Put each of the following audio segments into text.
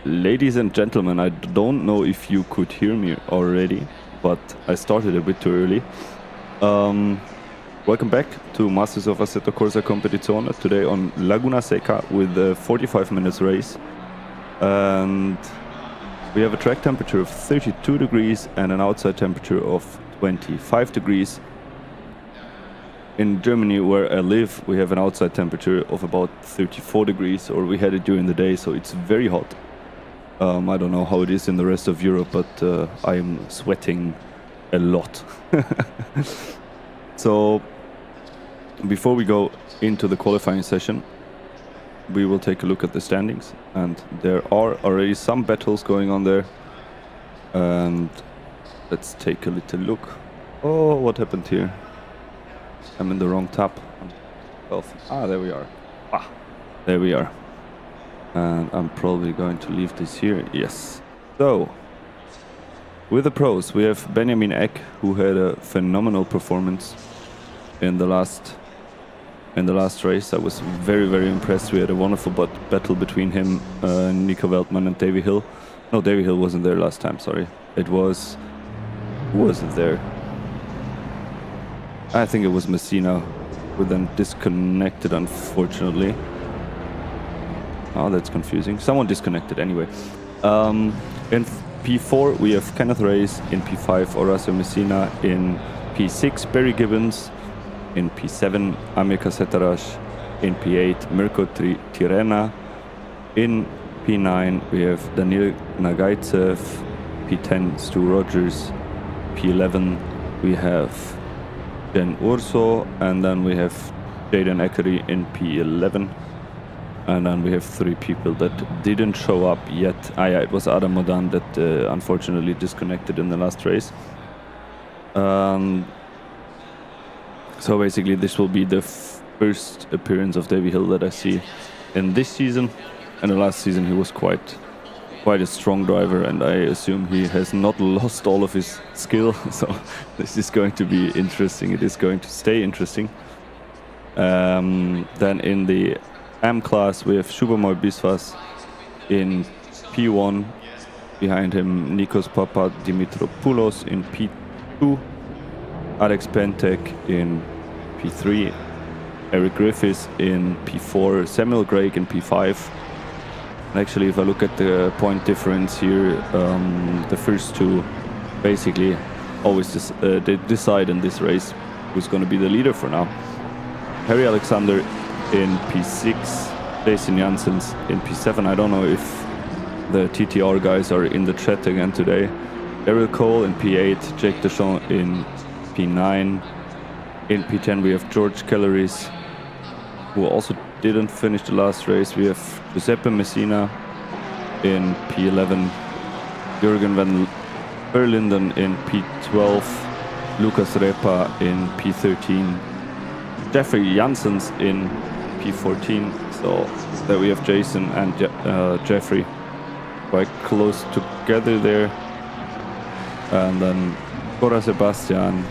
Ladies and gentlemen, I don't know if you could hear me already, but I started a bit too early. Welcome back to Masters of Assetto Corsa Competizione, today on Laguna Seca with a 45 minutes race. And we have a track temperature of 32 degrees and an outside temperature of 25 degrees. In Germany, where I live, we have an outside temperature of about 34 degrees, or we had it during the day, so it's very hot. I don't know how it is in the rest of Europe, but I am sweating a lot. So before we go into the qualifying session, we will take a look at the standings, and there are already some battles going on there. And let's take a little look. Oh, what happened here? I'm in the wrong tab. There we are. There we are. And I'm probably going to leave this here. Yes. So, with the pros, we have Benjamin Eck, who had a phenomenal performance in the last race. I was very, very impressed. We had a wonderful battle between him, Nico Veltman, and Davy Hill. No, Davy Hill wasn't there last time. Sorry. It was. Who wasn't there? I think it was Messina, who then disconnected, unfortunately. Oh, that's confusing. Someone disconnected anyway. In P4, we have Kenneth Reyes. In P5, Horacio Messina. In P6, Barry Gibbons. In P7, Amir Kasetarash. In P8, Mirko Tirena. In P9, we have Daniil Nagaitsev. P10, Stu Rogers. P11, we have Jen Urso. And then we have Jaden Eckery in P11. And then we have three people that didn't show up yet. Yeah, it was Adam Modan that unfortunately disconnected in the last race. So basically this will be the first appearance of Davy Hill that I see in this season. And the last season he was quite a strong driver, and I assume he has not lost all of his skill. So this is going to be interesting. It is going to stay interesting. Then in the M class, we have Shubamoy Biswas in P1. Behind him, Nikos Papadimitriopoulos in P2. Alex Pentek in P3. Eric Griffiths in P4. Samuel Craig in P5. And actually, if I look at the point difference here, the first two basically always decide in this race who's going to be the leader for now. Harry Alexander in P6, Jason Janssens in P7. I don't know if the TTR guys are in the chat again today. Daryl Cole in P8, Jake Deschamps in P9. In P10 we have George Kelleris, who also didn't finish the last race. We have Giuseppe Messina in P11, Jürgen van Berlinden in P12, Lucas Repa in P13, Jeffrey Janssens in P14. So there we have Jason and Jeffrey quite close together there. And then Cora Sebastian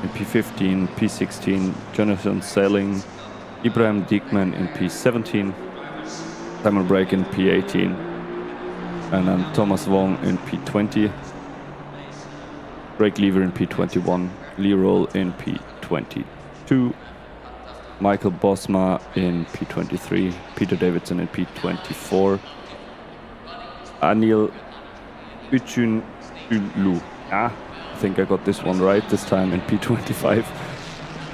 in P15, P16, Jonathan Selling, Ibrahim Diekman in P17, Simon Brake in P18, and then Thomas Wong in P20, Greg Lever in P21, Lee Roll in P22, Michael Bosma in P23, Peter Davidson in P24, Anil Uchunulu, I think I got this one right this time, in P25,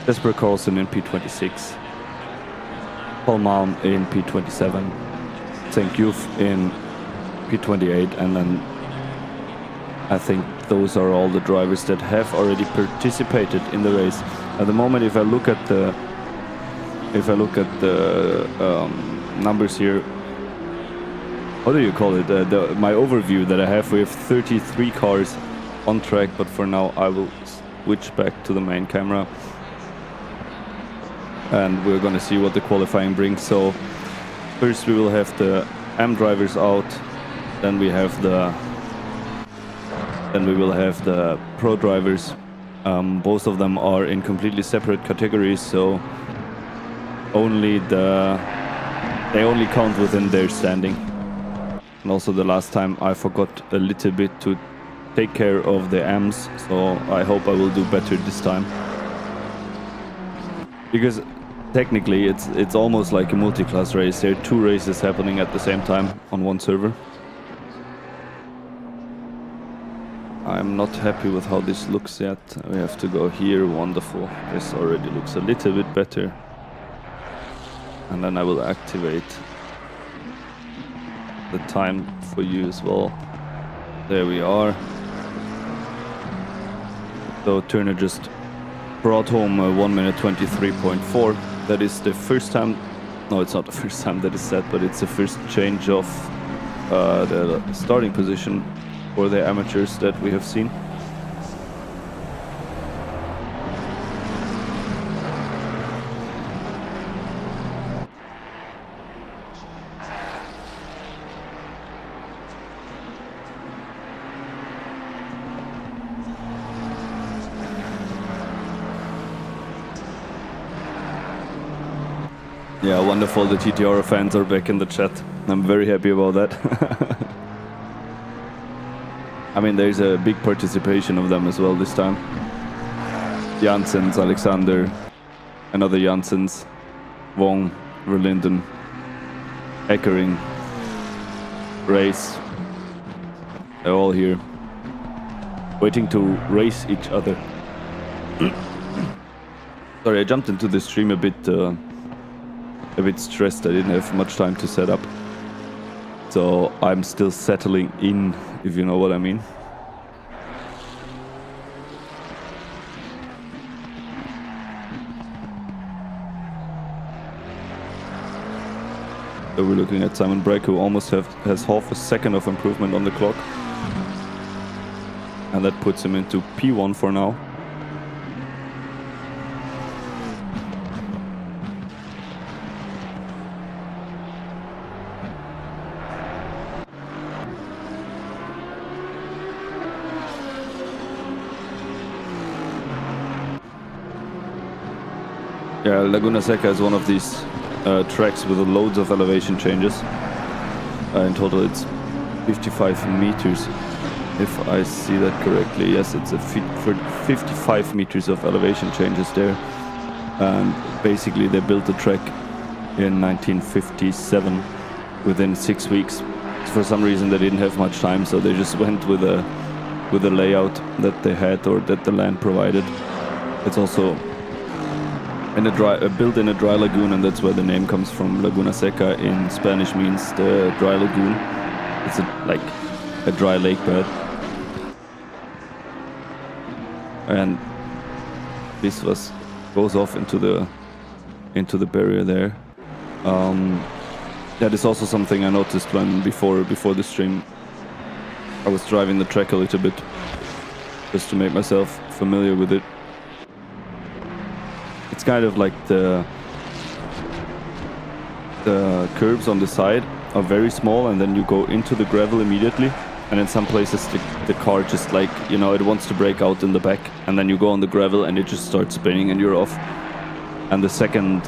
Jesper Carlson in P26, Paul Malm in P27, St. Youth in P28, and then I think those are all the drivers that have already participated in the race. At the moment, if I look at the numbers here, what do you call it? My overview that I have, we have 33 cars on track, but for now I will switch back to the main camera and we're gonna see what the qualifying brings. So first we will have the M drivers out, then we will have the pro drivers. Both of them are in completely separate categories, so they only count within their standing. And also the last time I forgot a little bit to take care of the AMs, so I hope I will do better this time. Because technically it's almost like a multi-class race. There are 2 races happening at the same time on one server. I'm not happy with how this looks yet. We have to go here. Wonderful. This already looks a little bit better. And then I will activate the time for you as well. There we are. So Turner just brought home 1 minute 23.4. That is the first time. No, it's not the first time that is set, but it's the first change of the starting position for the amateurs that we have seen. Yeah, wonderful. The TTR fans are back in the chat. I'm very happy about that. I mean, there's a big participation of them as well this time. Janssens, Alexander, another Janssens, Wong, Verlinden, Eckering, Race. They're all here, waiting to race each other. Sorry, I jumped into the stream a bit stressed. I didn't have much time to set up. So I'm still settling in, if you know what I mean. So we're looking at Simon Brake, who almost has half a second of improvement on the clock. And that puts him into P1 for now. Yeah, Laguna Seca is one of these tracks with loads of elevation changes. In total it's 55 meters, if I see that correctly. Yes, it's 55 meters of elevation changes there. And basically they built the track in 1957 within 6 weeks. For some reason they didn't have much time, so they just went with a layout that they had or that the land provided. It's also built in a dry lagoon, and that's where the name comes from. Laguna Seca in Spanish means the dry lagoon. It's like a dry lake bed. And this goes off into the barrier there. That is also something I noticed when before the stream I was driving the track a little bit, just to make myself familiar with it. It's kind of like the curbs on the side are very small, and then you go into the gravel immediately, and in some places the car just, like, you know, it wants to break out in the back, and then you go on the gravel and it just starts spinning and you're off. And the second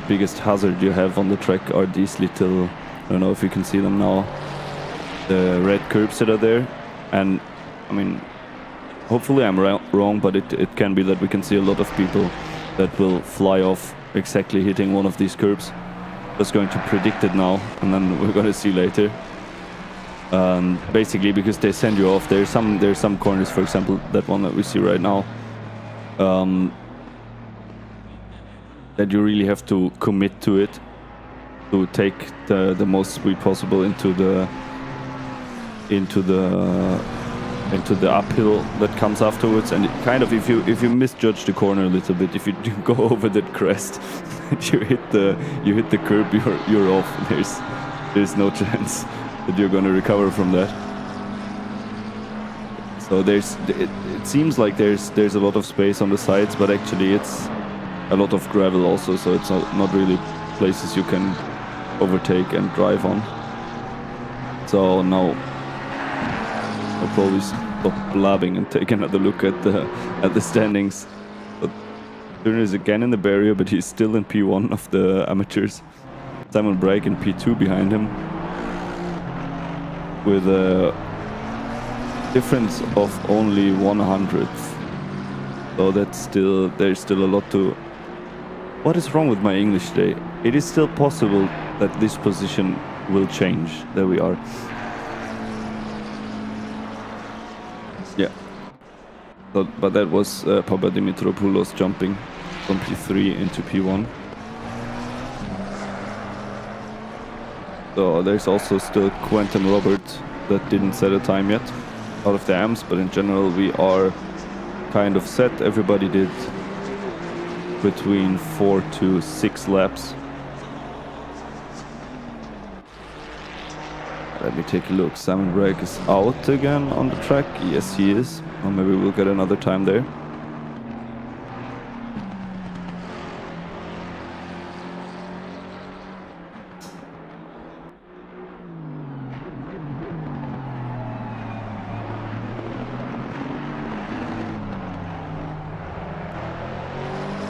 biggest hazard you have on the track are these little, I don't know if you can see them now, the red curbs that are there. And I mean, hopefully I'm wrong, but it can be that we can see a lot of people that will fly off exactly hitting one of these curbs. Just going to predict it now, and then we're going to see later. Basically because they send you off. There's some corners, for example that one that we see right now, that you really have to commit to it to take the most speed possible into the uphill that comes afterwards. And it kind of, if you misjudge the corner a little bit, if you go over that crest and you hit the curb, you're off. There's no chance that you're going to recover from that. So it seems like there's a lot of space on the sides, but actually it's a lot of gravel also, so it's not really places you can overtake and drive on. So now I'll probably stop blabbing and take another look at the standings. But Turner is again in the barrier, but he's still in P1 of the amateurs. Simon Brake in P2 behind him. with a difference of only 100th. So there's still a lot to... What is wrong with my English today? It is still possible that this position will change. There we are. Yeah. But that was Papadimitriopoulos jumping from P3 into P1. So there's also still Quentin Robert that didn't set a time yet out of the AMs, but in general we are kind of set. Everybody did between 4 to 6 laps. Let me take a look. Simon Bragg is out again on the track. Yes, he is. Or maybe we'll get another time there.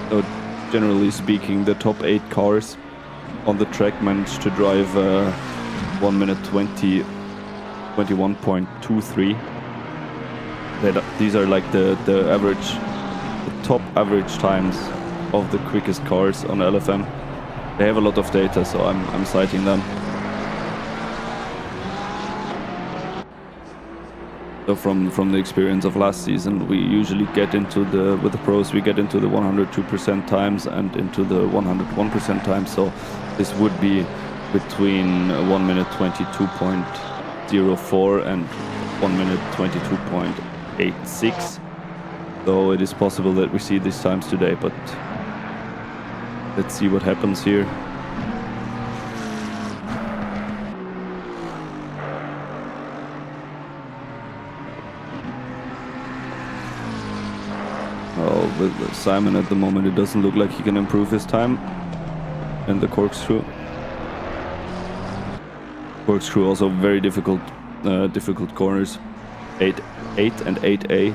So generally speaking, the top 8 cars on the track managed to drive 1 minute 21.23. These are like the average, the top average times of the quickest cars on LFM. They have a lot of data, so I'm citing them. So from the experience of last season, we usually get into with the pros, we get into the 102% times and into the 101% times. So this would be between 1 minute 22.04 and 1 minute 22.86. So it is possible that we see these times today, but let's see what happens here. Well, with Simon at the moment, it doesn't look like he can improve his time in the corkscrew. Corkscrew also very difficult corners, 8 and 8A,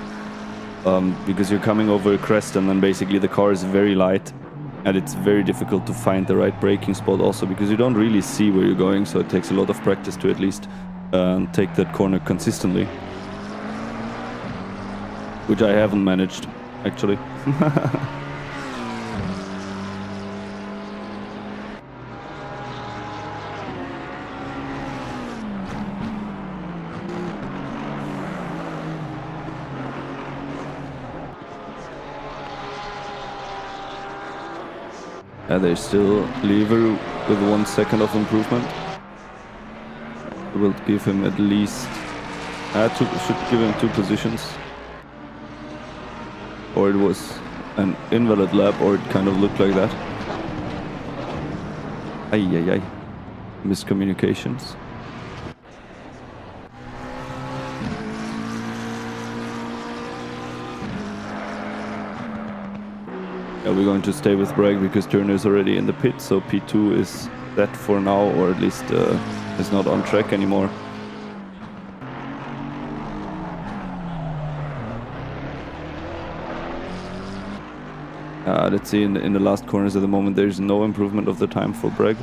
because you're coming over a crest and then basically the car is very light and it's very difficult to find the right braking spot also because you don't really see where you're going, so it takes a lot of practice to at least take that corner consistently, which I haven't managed actually. They still Lever with 1 second of improvement. Will give him at least should give him 2 positions. Or it was an invalid lap, or it kind of looked like that. Ay. Miscommunications. Yeah, we're going to stay with Bragg because Turner is already in the pit, so P2 is set for now, or at least is not on track anymore. Let's see, in the last corners at the moment, there's no improvement of the time for Bragg.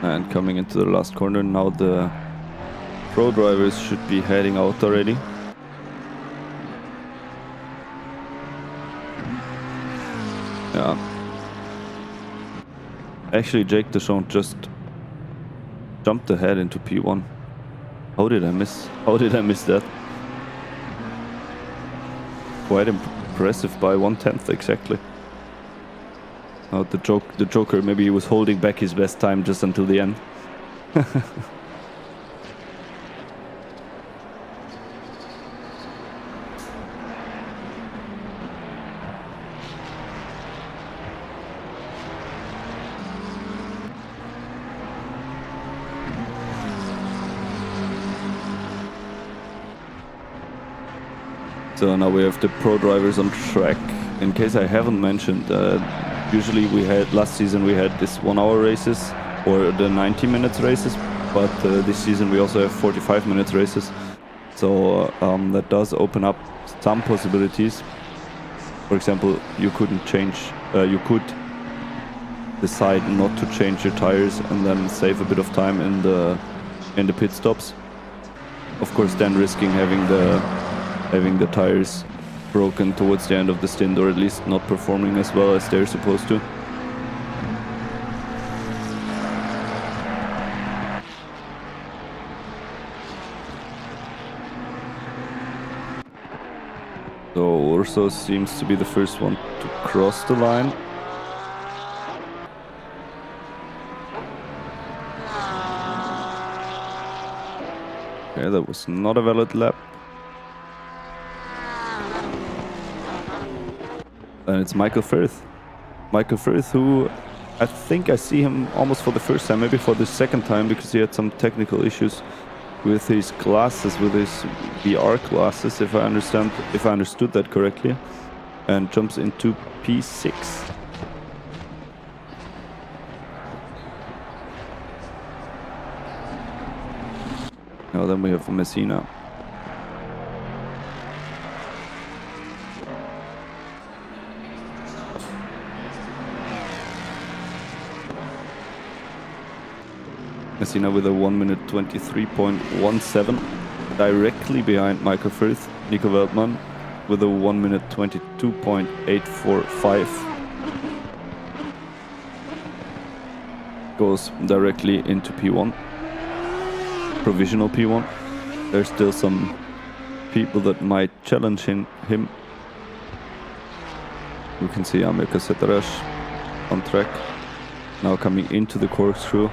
And coming into the last corner, now the pro drivers should be heading out already. Yeah. Actually, Jake Deschamps just jumped ahead into P1. How did I miss that? Quite impressive by 1/10 exactly. Oh, the Joker, maybe he was holding back his best time just until the end. So now we have the pro drivers on track. In case I haven't mentioned, usually last season we had this 1 hour races or the 90 minutes races, but this season we also have 45 minutes races. So that does open up some possibilities. For example, you couldn't change, you could decide not to change your tires and then save a bit of time in the pit stops. Of course, then risking having the tires broken towards the end of the stint, or at least not performing as well as they're supposed to. So Urso seems to be the first one to cross the line. Okay, that was not a valid lap. And it's Michael Firth. Michael Firth, who I think I see him almost for the first time, maybe for the second time, because he had some technical issues with his glasses, with his VR glasses, if I understood that correctly, and jumps into P6. Now then we have Messina. Messina with a 1 minute 23.17, directly behind Michael Firth. Nico Veldman with a 1 minute 22.845. Goes directly into P1. Provisional P1. There's still some people that might challenge him. We can see Amir Kasetarash on track, now coming into the corkscrew.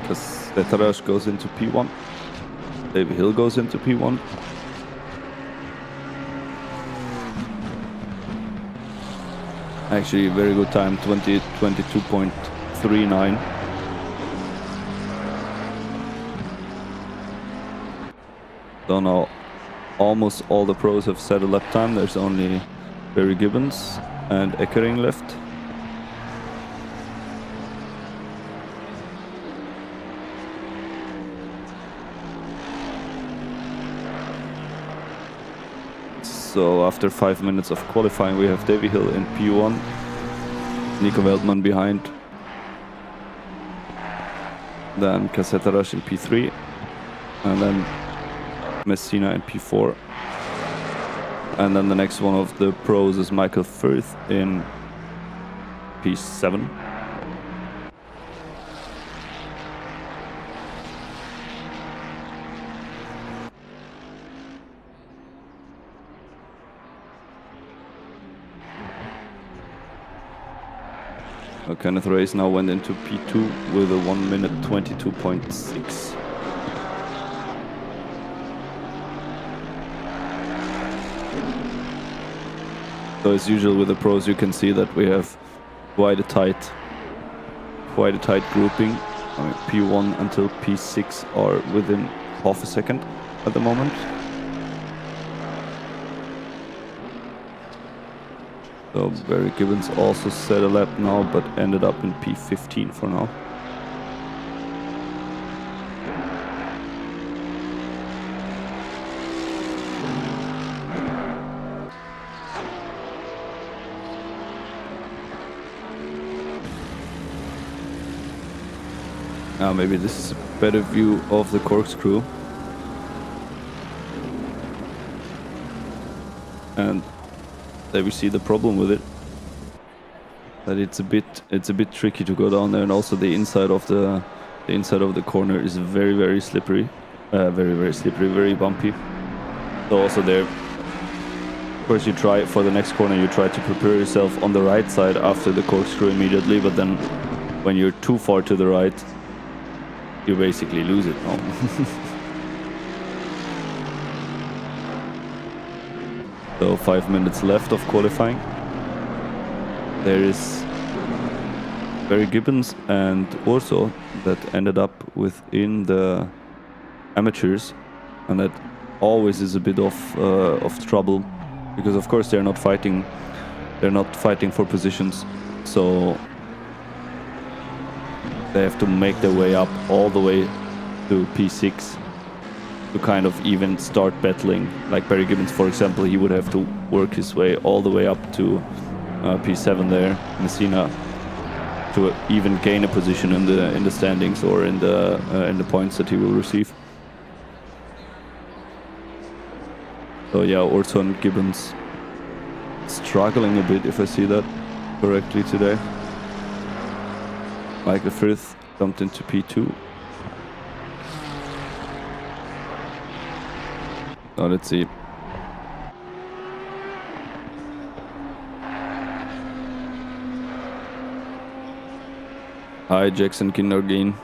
Because Setarash goes into P1. David Hill goes into P1. Actually, very good time, 22.39. So now almost all the pros have set a lap time. There's only Barry Gibbons and Eckering left. So after 5 minutes of qualifying, we have Davy Hill in P1, Nico Veldman behind, then Kasetarash in P3, and then Messina in P4. And then the next one of the pros is Michael Firth in P7. Kenneth Reyes now went into P2 with a 1 minute 22.6. So as usual with the pros, you can see that we have quite a tight grouping. I mean, P1 until P6 are within half a second at the moment. So Barry Gibbons also set a lap now, but ended up in P15 for now. Now maybe this is a better view of the corkscrew. And there we see the problem with it, that it's a bit tricky to go down there, and also the inside of the corner is very slippery, very bumpy. So also there, of course, you try for the next corner, you try to prepare yourself on the right side after the corkscrew immediately, but then when you're too far to the right, you basically lose it now. So 5 minutes left of qualifying. There is Barry Gibbons and Orso that ended up within the amateurs, and that always is a bit of trouble, because of course they're not fighting for positions, so they have to make their way up all the way to P6 to kind of even start battling. Like Barry Gibbons, for example, he would have to work his way all the way up to P7 there, Messina, to even gain a position in the standings or in the points that he will receive. So yeah, Orso and Gibbons struggling a bit, if I see that correctly today. Michael Frith jumped into P2. Now let's see. Hi Jackson Kindergain.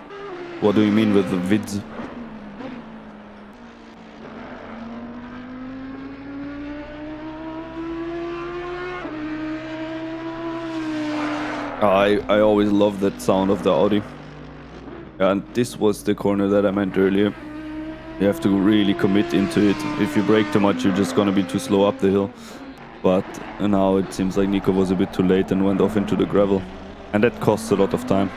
What do you mean with the vids? I always love that sound of the Audi. And this was the corner that I meant earlier. You have to really commit into it. If you brake too much, you're just gonna be too slow up the hill. But now it seems like Nico was a bit too late and went off into the gravel. And that costs a lot of time.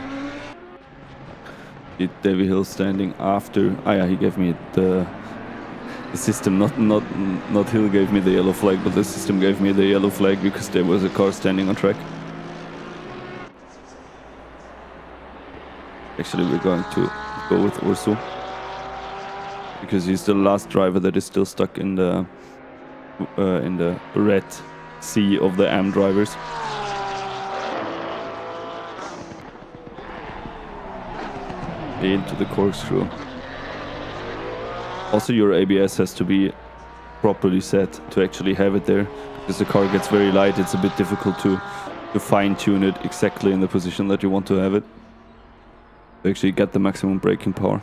Did Davy Hill standing after? Ah yeah, he gave me the system, not Hill gave me the yellow flag, but the system gave me the yellow flag because there was a car standing on track. Actually, we're going to go with Ursu, because he's the last driver that is still stuck in the red sea of the AM drivers. Into the corkscrew. Also, your ABS has to be properly set to actually have it there, because the car gets very light. It's a bit difficult to fine-tune it exactly in the position that you want to have it, to actually get the maximum braking power.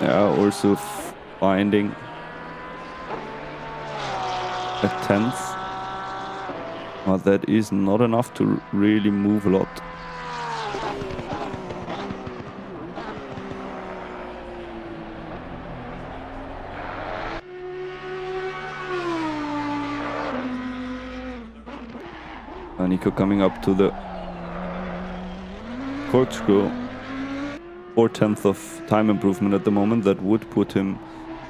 Yeah, also finding a 10th. But that is not enough to really move a lot. Nico coming up to the corkscrew. 4/10 of time improvement at the moment. That would put him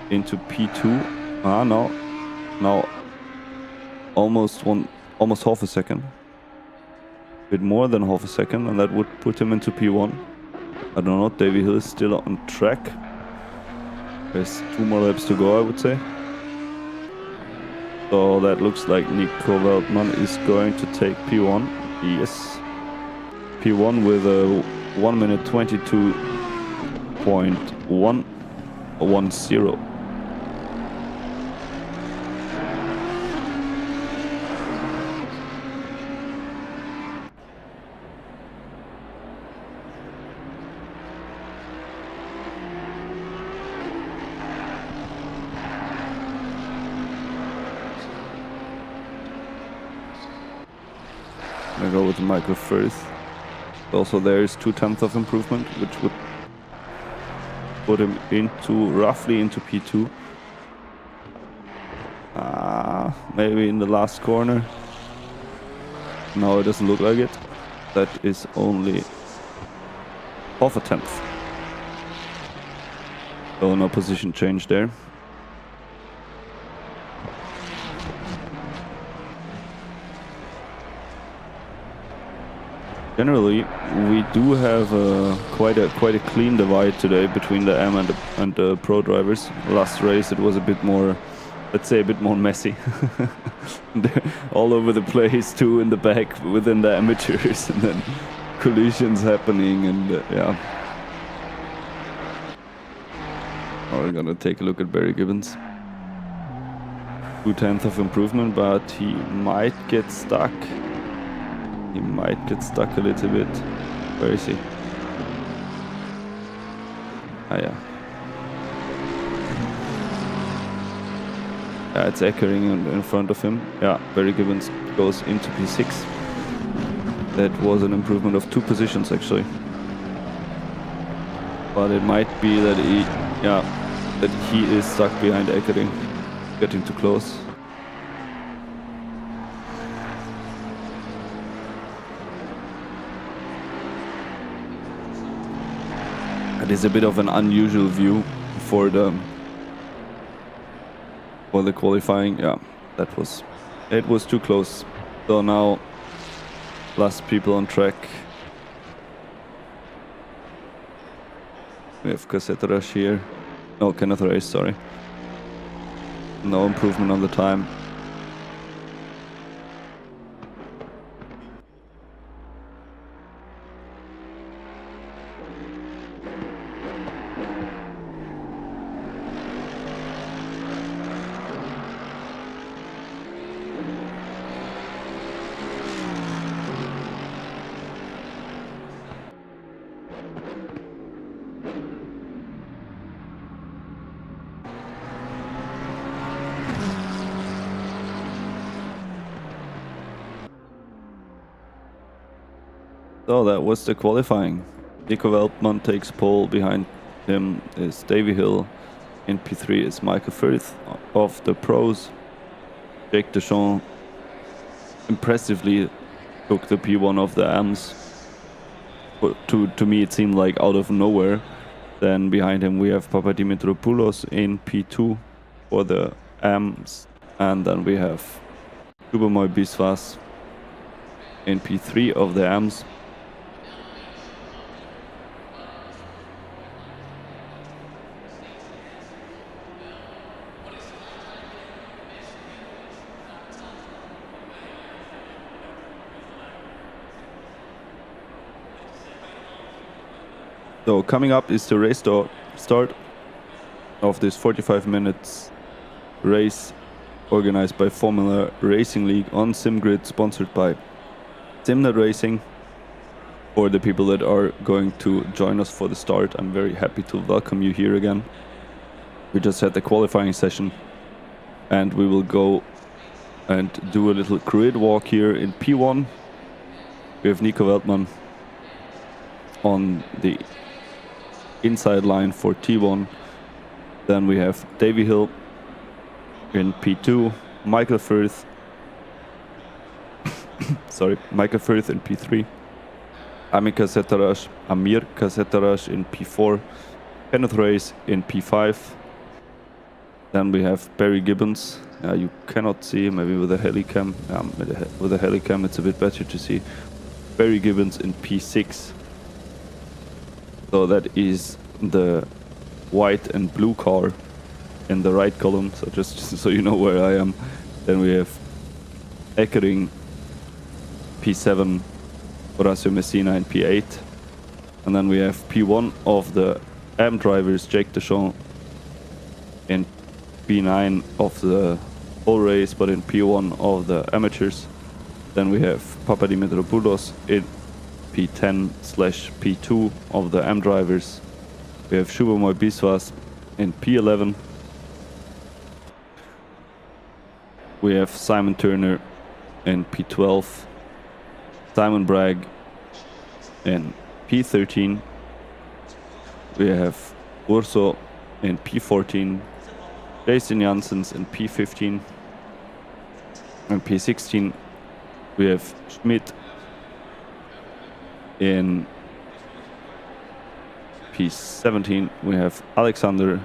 into P2. Ah, no. Now almost half a second. A bit more than half a second, and that would put him into P1. I don't know, Davy Hill is still on track. There's 2 more laps to go, I would say. So that looks like Nico Weltman is going to take P1. Yes. P1 with a 1 minute 22.110. I go with Michael Firth. Also there is 2/10 of improvement, which would put him roughly into P2. Maybe in the last corner. No, it doesn't look like it. That is only half a 10th. So no position change there. Generally, we do have quite a clean divide today between the M and the pro drivers. Last race it was a bit more, let's say, a bit more messy. All over the place too, in the back within the amateurs, and then collisions happening, and yeah. Now we're gonna take a look at Barry Gibbons. 2/10 of improvement, but he might get stuck. He might get stuck a little bit. Where is he? Yeah. Yeah, it's Eckering in front of him. Yeah, Barry Gibbons goes into P6. That was an improvement of 2 positions actually. But it might be that he is stuck behind Eckering, getting too close. It is a bit of an unusual view for the qualifying. Yeah, it was too close. So now last people on track. We have Cassette Rush here. No, Kenneth Race, sorry. No improvement on the time. So that was the qualifying. Nico Veltman takes pole. Behind him is Davy Hill. In P3 is Michael Firth of the pros. Jake Deschamps impressively took the P1 of the AMs. To me it seemed like out of nowhere. Then behind him we have Papadimitriopoulos in P2 for the AMs. And then we have Ljubomoy Biswas in P3 of the AMs. So coming up is the race start of this 45 minutes race organized by Formula Racing League on SimGrid, sponsored by SimNet Racing. For the people that are going to join us for the start, I'm very happy to welcome you here again. We just had the qualifying session and we will go and do a little grid walk here in P1. We have Nico Veltman on the inside line for T1. Then we have Davy Hill in P2, Michael Firth in P3, Amir Casetarash in P4, Kenneth Race in P5. Then we have Barry Gibbons. You cannot see, maybe with a helicam. With a helicam it's a bit better to see. Barry Gibbons in P6. So that is the white and blue car in the right column, so just so you know where I am. Then we have Eckering P7, Horacio Messina in P8. And then we have P1 of the AM drivers, Jake Deschamps in P9 of the whole race, but in P1 of the amateurs. Then we have Papadimitriopoulos in P10/P2 of the AM drivers. We have Ljubomoy Biswas in P11. We have Simon Turner in P12. Simon Bragg in P13. We have Urso in P14. Jason Janssens in P15. And P16 we have Schmidt in P17. We have Alexander.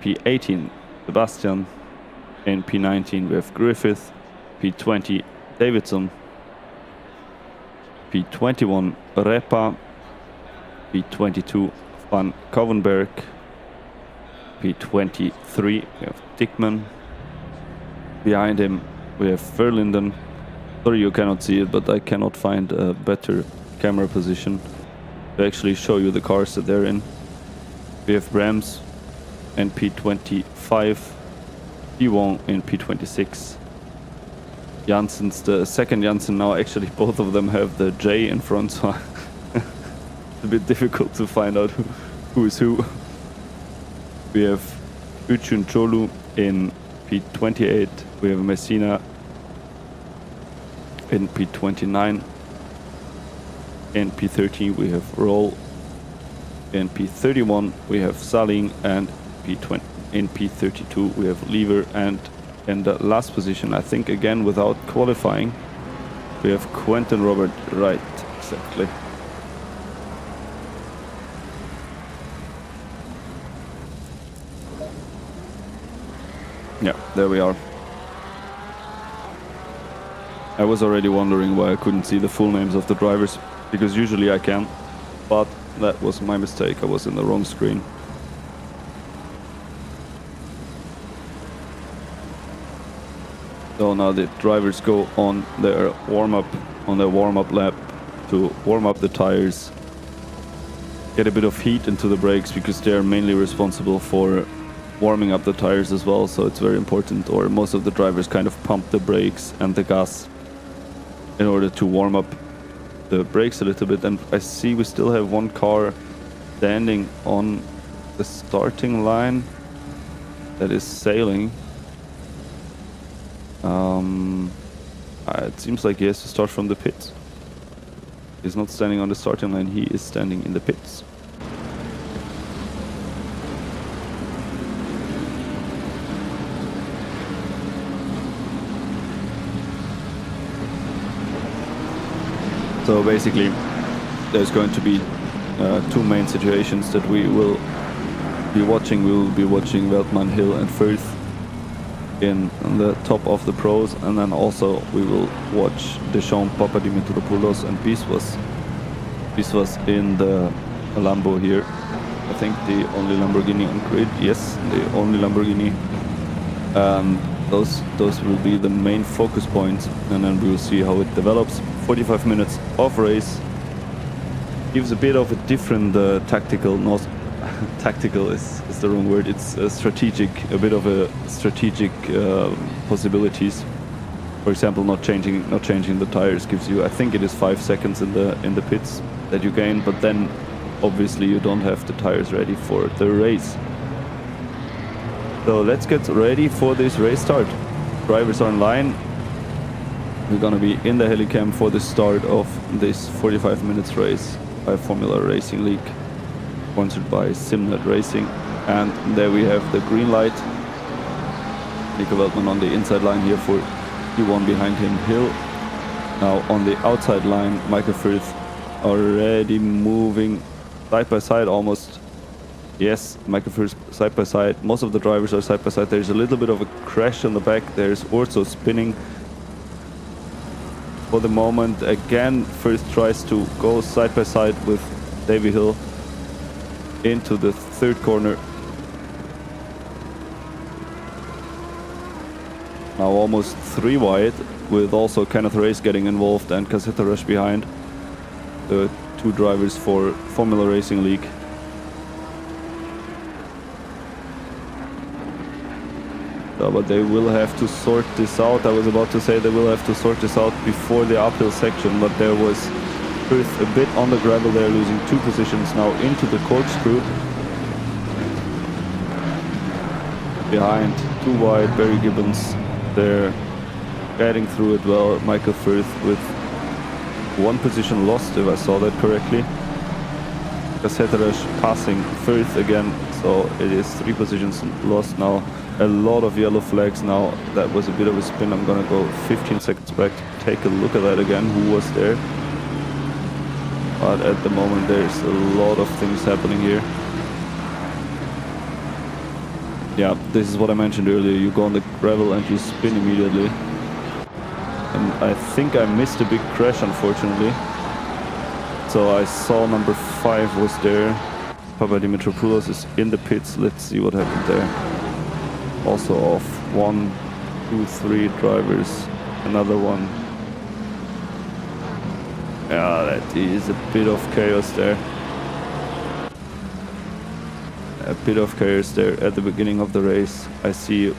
P18 Sebastian. In P19 we have Griffith. P20 Davidson. P21 Repa. P22 Van Kovenberg. P23 we have Dickman. Behind him we have Verlinden. Sorry you cannot see it, but I cannot find a better camera position to actually show you the cars that they're in. We have Brams in P25, P1 in P26. Janssens, the second Janssen now, actually both of them have the J in front, so it's a bit difficult to find out who is who. We have Uchun Cholu in P28. We have Messina in P29. In P13 we have Roll. In P31 we have Saling, and in P32 we have Lever, and in the last position, I think again without qualifying, we have Quentin Robert Wright. Exactly. Yeah, there we are. I was already wondering why I couldn't see the full names of the drivers, because usually I can, but that was my mistake. I was in the wrong screen. So now the drivers go on their warm-up lap to warm up the tires, get a bit of heat into the brakes, because they're mainly responsible for warming up the tires as well. So it's very important, or most of the drivers kind of pump the brakes and the gas in order to warm up the brakes a little bit. And I see we still have one car standing on the starting line that is sailing. It seems like he has to start from the pits. He's not standing on the starting line, he is standing in the pits. So basically, there's going to be two main situations that we will be watching. We will be watching Veltman, Hill and Firth in the top of the pros, and then also we will watch Deschamps, Papadimitropoulos and Biswas in the Lambo here. I think the only Lamborghini on grid. Yes, the only Lamborghini. Those will be the main focus points, and then we will see how it develops. 45 minutes of race gives a bit of a different tactical, not tactical is the wrong word, it's strategic, a bit of a strategic possibilities. For example, not changing the tires gives you, I think it is 5 seconds in the pits that you gain, but then obviously you don't have the tires ready for the race. So let's get ready for this race start. Drivers are in line. We're gonna be in the helicam for the start of this 45 minutes race by Formula Racing League, sponsored by SimGrid Racing. And there we have the green light. Nico Veltman on the inside line here for P1, behind him Hill. Now on the outside line, Michael Firth already moving side by side almost. Yes, Michael Firth side by side. Most of the drivers are side by side. There's a little bit of a crash on the back. There's Orso spinning. For the moment, again, Firth tries to go side by side with Davy Hill into the third corner. Now almost 3 wide, with also Kenneth Race getting involved and Cassetta Rush behind. The 2 drivers for Formula Racing League. But they will have to sort this out. I was about to say they will have to sort this out before the uphill section, but there was Firth a bit on the gravel there, losing 2 positions now into the corkscrew. Behind 2 wide, Barry Gibbons there, getting through it well. Michael Firth with 1 position lost, if I saw that correctly. Caseterash passing Firth again, so it is 3 positions lost now. A lot of yellow flags now. That was a bit of a spin. I'm gonna go 15 seconds back to take a look at that again, who was there. But at the moment there's a lot of things happening here. Yeah, this is what I mentioned earlier. You go on the gravel and you spin immediately. And I think I missed a big crash, unfortunately. So I saw number 5 was there. Papadimitropoulos is in the pits. Let's see what happened there. Also off 1, 2, 3 drivers. Another one. Yeah, that is a bit of chaos there. A bit of chaos there at the beginning of the race. I see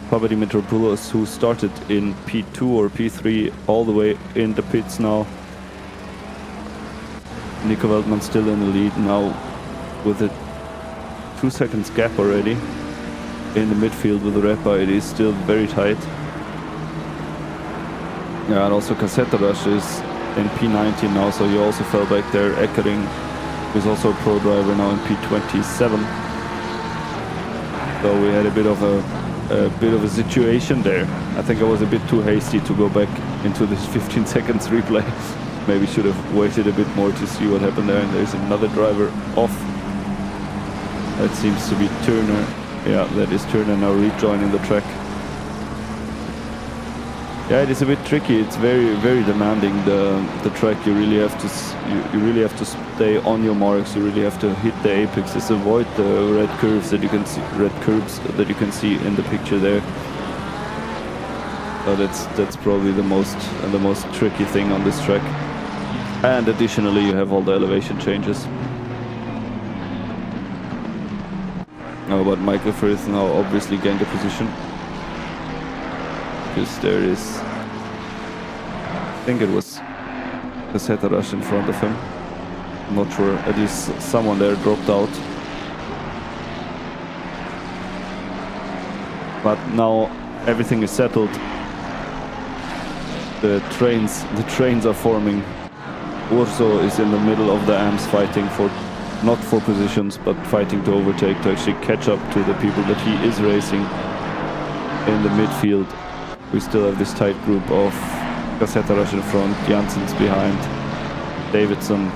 Papadimitropoulos, who started in P2 or P3, all the way in the pits now. Nico Veltman still in the lead now. with a 2 seconds gap already in the midfield with the Rapper. It is still very tight. Yeah, and also Assetto Corsa is in P19 now, so he also fell back there. Eckering is also a pro driver now in P27. So we had a bit of a situation there. I think I was a bit too hasty to go back into this 15 seconds replay. Maybe should have waited a bit more to see what happened there. And there's another driver off. That seems to be Turner. Yeah, that is Turner now rejoining the track. Yeah, it is a bit tricky. It's very, very demanding. The track. You really have to stay on your marks. You really have to hit the apexes, avoid the red curbs that you can see in the picture there. So that's probably the most tricky thing on this track. And additionally, you have all the elevation changes. Oh, but Michael Firth now obviously gained a position. Because there is, I think it was Assetto Corsa in front of him. I'm not sure, at least someone there dropped out. But now everything is settled. The trains are forming. Urso is in the middle of the AMS fighting for, not for positions, but fighting to overtake, to actually catch up to the people that he is racing in the midfield. We still have this tight group of Assetto Corsa in front, Janssens behind, Davidson.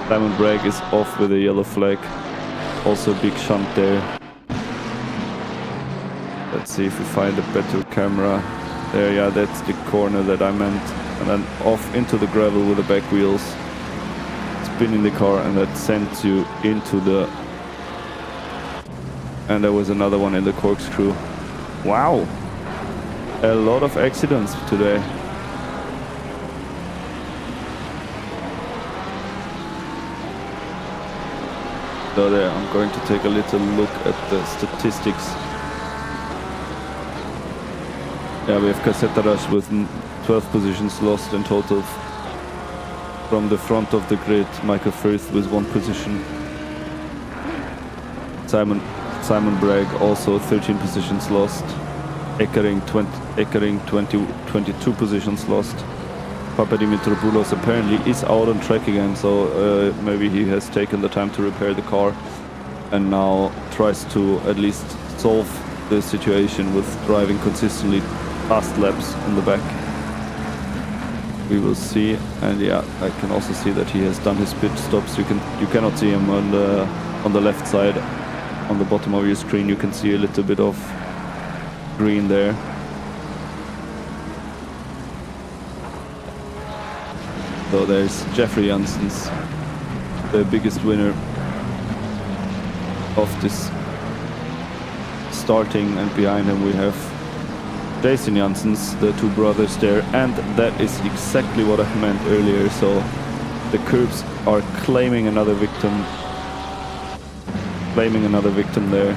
Simon Bragg is off with a yellow flag. Also a big shunt there. Let's see if we find a better camera. There, yeah, that's the corner that I meant. And then off into the gravel with the back wheels. Spinning the car, and that sends you into the... And there was another one in the corkscrew. Wow! A lot of accidents today. So there, I'm going to take a little look at the statistics. Yeah, we have Assetto Corsa with 12 positions lost in total. From the front of the grid, Michael Firth with 1 position. Simon Bragg also 13 positions lost. Eckering 22 positions lost. Dimitropoulos apparently is out on track again, so maybe he has taken the time to repair the car and now tries to at least solve the situation with driving consistently fast laps in the back. We will see, and yeah, I can also see that he has done his pit stops. You cannot see him on the left side. On the bottom of your screen, you can see a little bit of green there. So there's Jeffrey Janssens, the biggest winner of this starting, and behind him we have Jason Janssens, the 2 brothers there, and that is exactly what I meant earlier. So the curbs are claiming another victim there.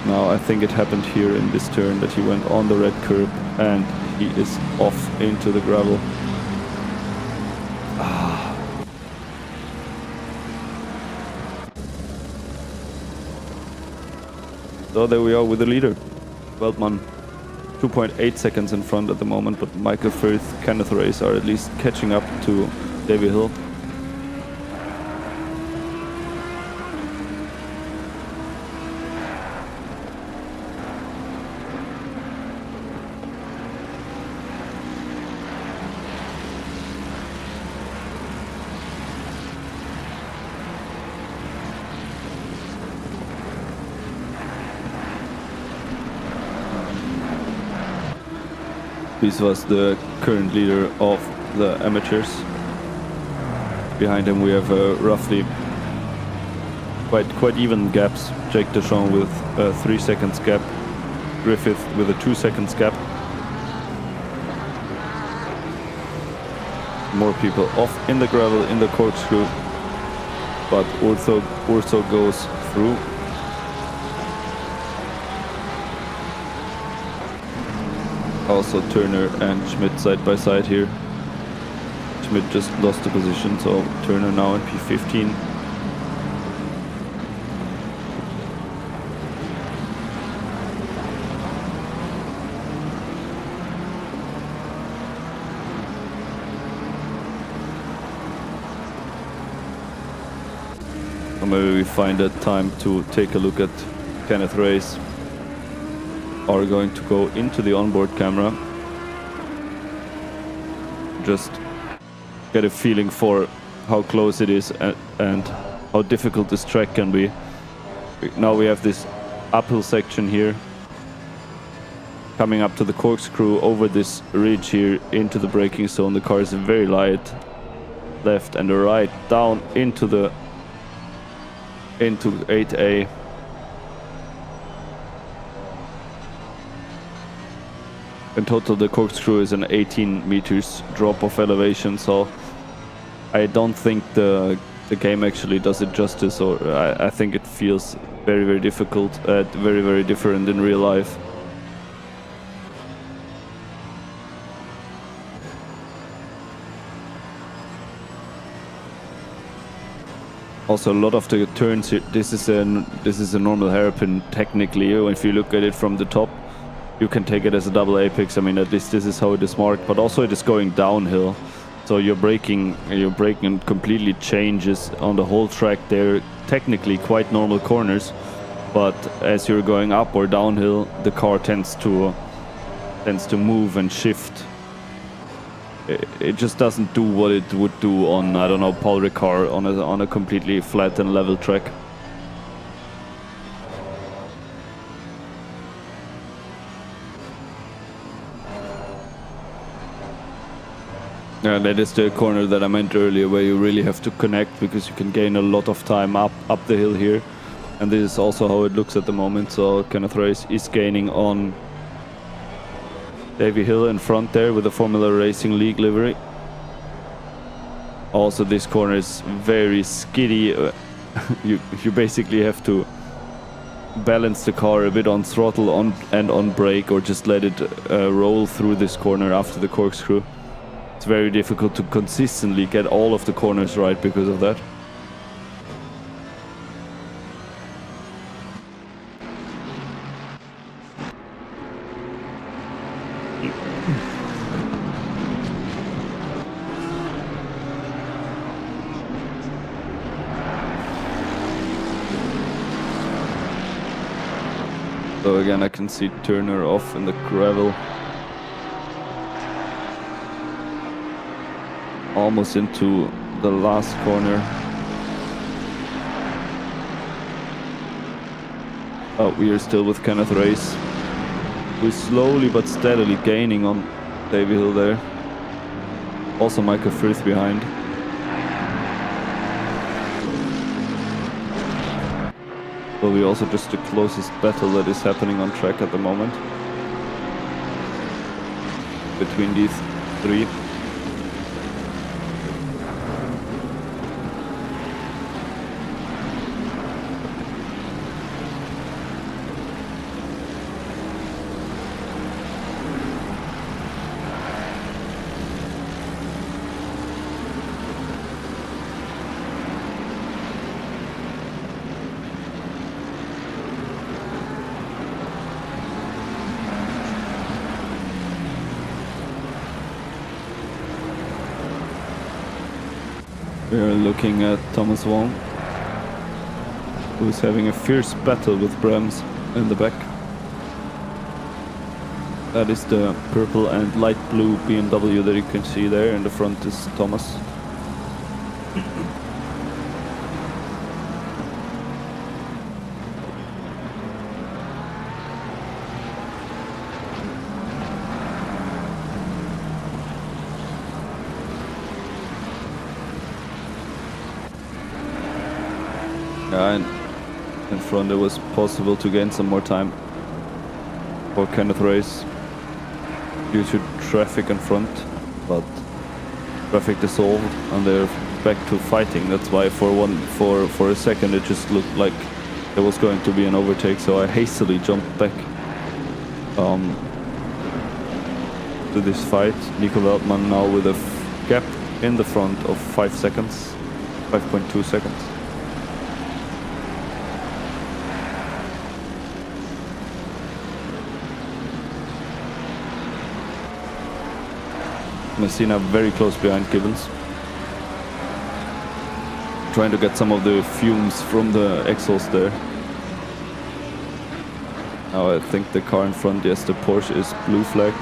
Now I think it happened here in this turn that he went on the red curb and he is off into the gravel. So there we are with the leader, Weltmann. 2.8 seconds in front at the moment, but Michael Firth, Kenneth Race are at least catching up to David Hill. This was the current leader of the amateurs. Behind him we have roughly quite even gaps. Jake Deschamps with a 3 seconds gap, Griffith with a 2 seconds gap. More people off in the gravel, in the corkscrew, but Urso goes through. Also Turner and Schmidt side by side here. Schmidt just lost the position, so Turner now in P15. maybe we find a time to take a look at Kenneth race. Are going to go into the onboard camera. Just get a feeling for how close it is and how difficult this track can be. Now we have this uphill section here, coming up to the corkscrew over this ridge here into the braking zone. The car is very light, left and right, down into 8A. In total, the corkscrew is an 18 meters drop of elevation, so I don't think the game actually does it justice, or I think it feels very, very difficult, very, very different in real life. Also, a lot of the turns here, this is a normal hairpin technically. If you look at it from the top, you can take it as a double apex. I mean, at least this is how it is marked, but also it is going downhill. So your braking completely changes on the whole track. They're technically quite normal corners, but as you're going up or downhill, the car tends to move and shift. It just doesn't do what it would do on, I don't know, Paul Ricard on a completely flat and level track. Yeah, that is the corner that I meant earlier, where you really have to connect, because you can gain a lot of time up the hill here. And this is also how it looks at the moment. So Kenneth Race is gaining on Davy Hill in front there with the Formula Racing League livery. Also, this corner is very skiddy. You basically have to balance the car a bit on throttle and on brake, or just let it roll through this corner after the corkscrew. It's very difficult to consistently get all of the corners right because of that. So again, I can see Turner off in the gravel. Almost into the last corner. Oh, we are still with Kenneth Race. We're slowly but steadily gaining on Davy Hill there. Also Michael Frith behind. Probably also just the closest battle that is happening on track at the moment between these three. We are looking at Thomas Wong, who is having a fierce battle with Brahms in the back. That is the purple and light blue BMW that you can see there. In the front is Thomas. And in front it was possible to gain some more time for Kenneth Race due to traffic in front, but traffic dissolved and they're back to fighting. That's why for a second it just looked like there was going to be an overtake, so I hastily jumped back to this fight. Nico Weltmann now with a gap in the front of 5 seconds, 5.2 seconds. Messina very close behind Gibbons. Trying to get some of the fumes from the exhaust there. Now I think the car in front, yes, the Porsche is blue flagged.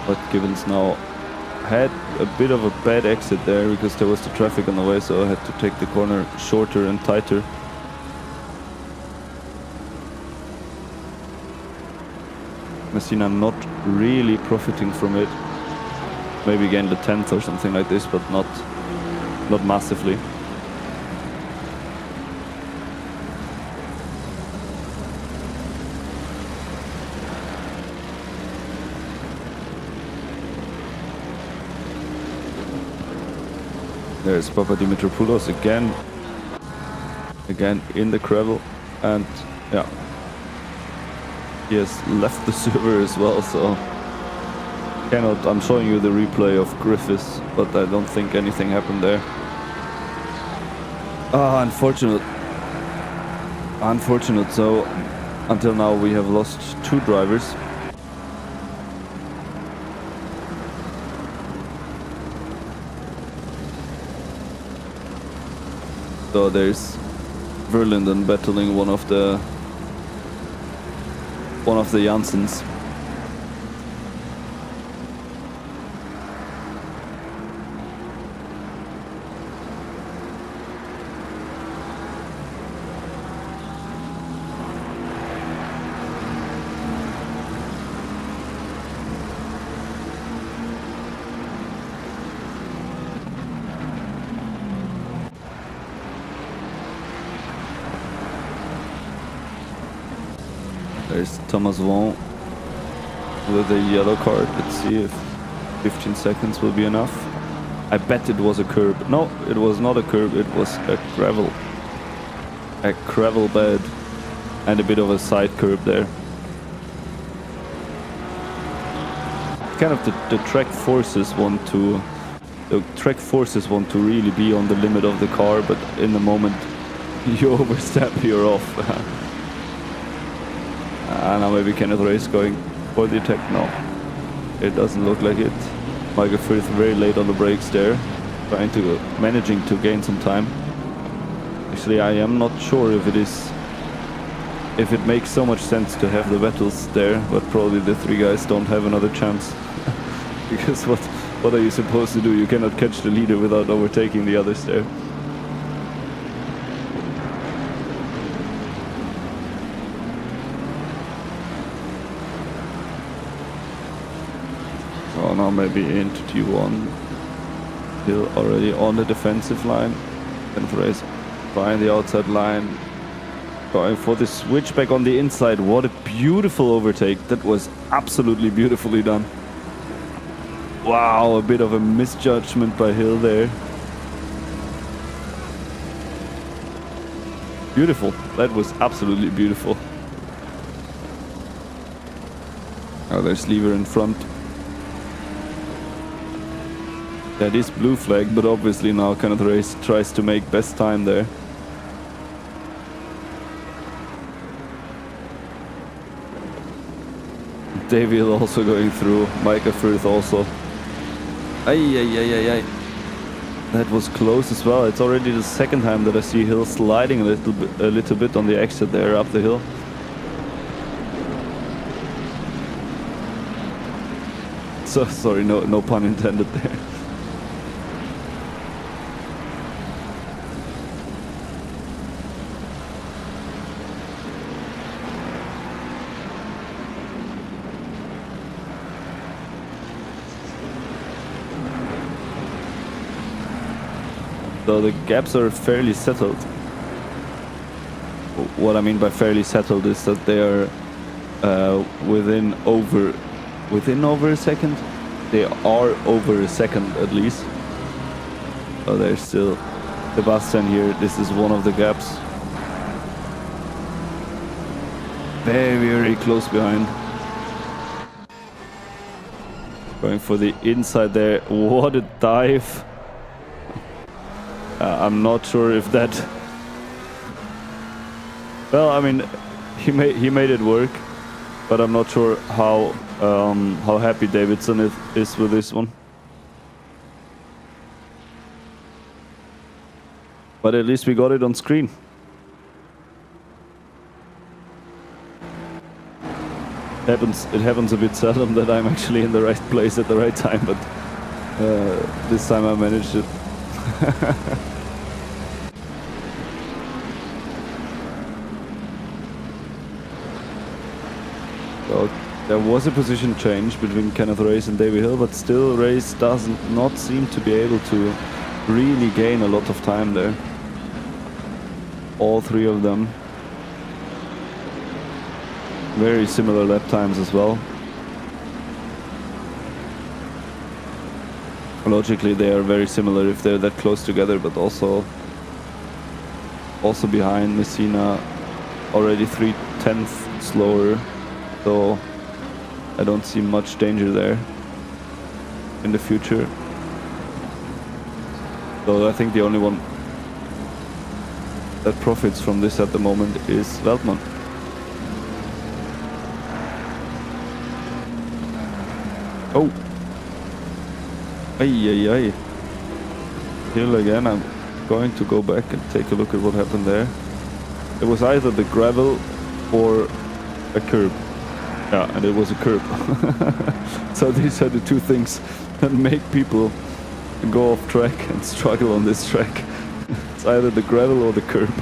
But Gibbons now had a bit of a bad exit there because there was the traffic on the way, so I had to take the corner shorter and tighter. Messina not really profiting from it. Maybe gained the 10th or something like this, but not massively. There's Papadimitriopoulos again in the gravel, and yeah, he has left the server as well, so I'm showing you the replay of Griffiths, but I don't think anything happened there. Unfortunate. So until now we have lost 2 drivers. So there's Verlinden battling one of the Janssens. There's Thomas Vaughan with a yellow card. Let's see if 15 seconds will be enough. I bet it was a curb. No, it was not a curb, it was a gravel bed and a bit of a side curb there. Kind of the track forces want to really be on the limit of the car, but in the moment you overstep, you're off. Now maybe Kenneth Race going for the attack. No, it doesn't look like it. Michael Firth very late on the brakes there, managing to gain some time. Actually, I am not sure if it makes so much sense to have the Vettels there, but probably the 3 guys don't have another chance. Because what are you supposed to do? You cannot catch the leader without overtaking the others there. Oh, now maybe into T1. Hill already on the defensive line. And Race trying the outside line. Going for the switchback on the inside. What a beautiful overtake. That was absolutely beautifully done. Wow, a bit of a misjudgment by Hill there. Beautiful. That was absolutely beautiful. Now there's Lever in front. That is blue flag, but obviously now Kenneth Race tries to make best time there. David also going through, Micah Firth also. Ay. That was close as well. It's already the second time that I see Hill sliding a little bit on the exit there up the hill. So sorry, no pun intended there. So the gaps are fairly settled. What I mean by fairly settled is that they are within over a second. They are over a second at least. So there's still Sebastian here. This is one of the gaps. Very close behind. Going for the inside there. What a dive. I'm not sure if that... Well, I mean, he made it work, but I'm not sure how happy Davidson is with this one. But at least we got it on screen. It happens a bit seldom that I'm actually in the right place at the right time, but this time I managed it. So there was a position change between Kenneth Race and Davy Hill, but still Race does not seem to be able to really gain a lot of time there. All three of them. Very similar lap times as well. Logically they are very similar if they're that close together, but also behind Messina, already 3/10 slower, so I don't see much danger there in the future. So I think the only one that profits from this at the moment is Veltman. Oh! Ay. Hill again. I'm going to go back and take a look at what happened there. It was either the gravel or a curb. Yeah, and it was a curb. So these are the two things that make people go off track and struggle on this track. It's either the gravel or the curb.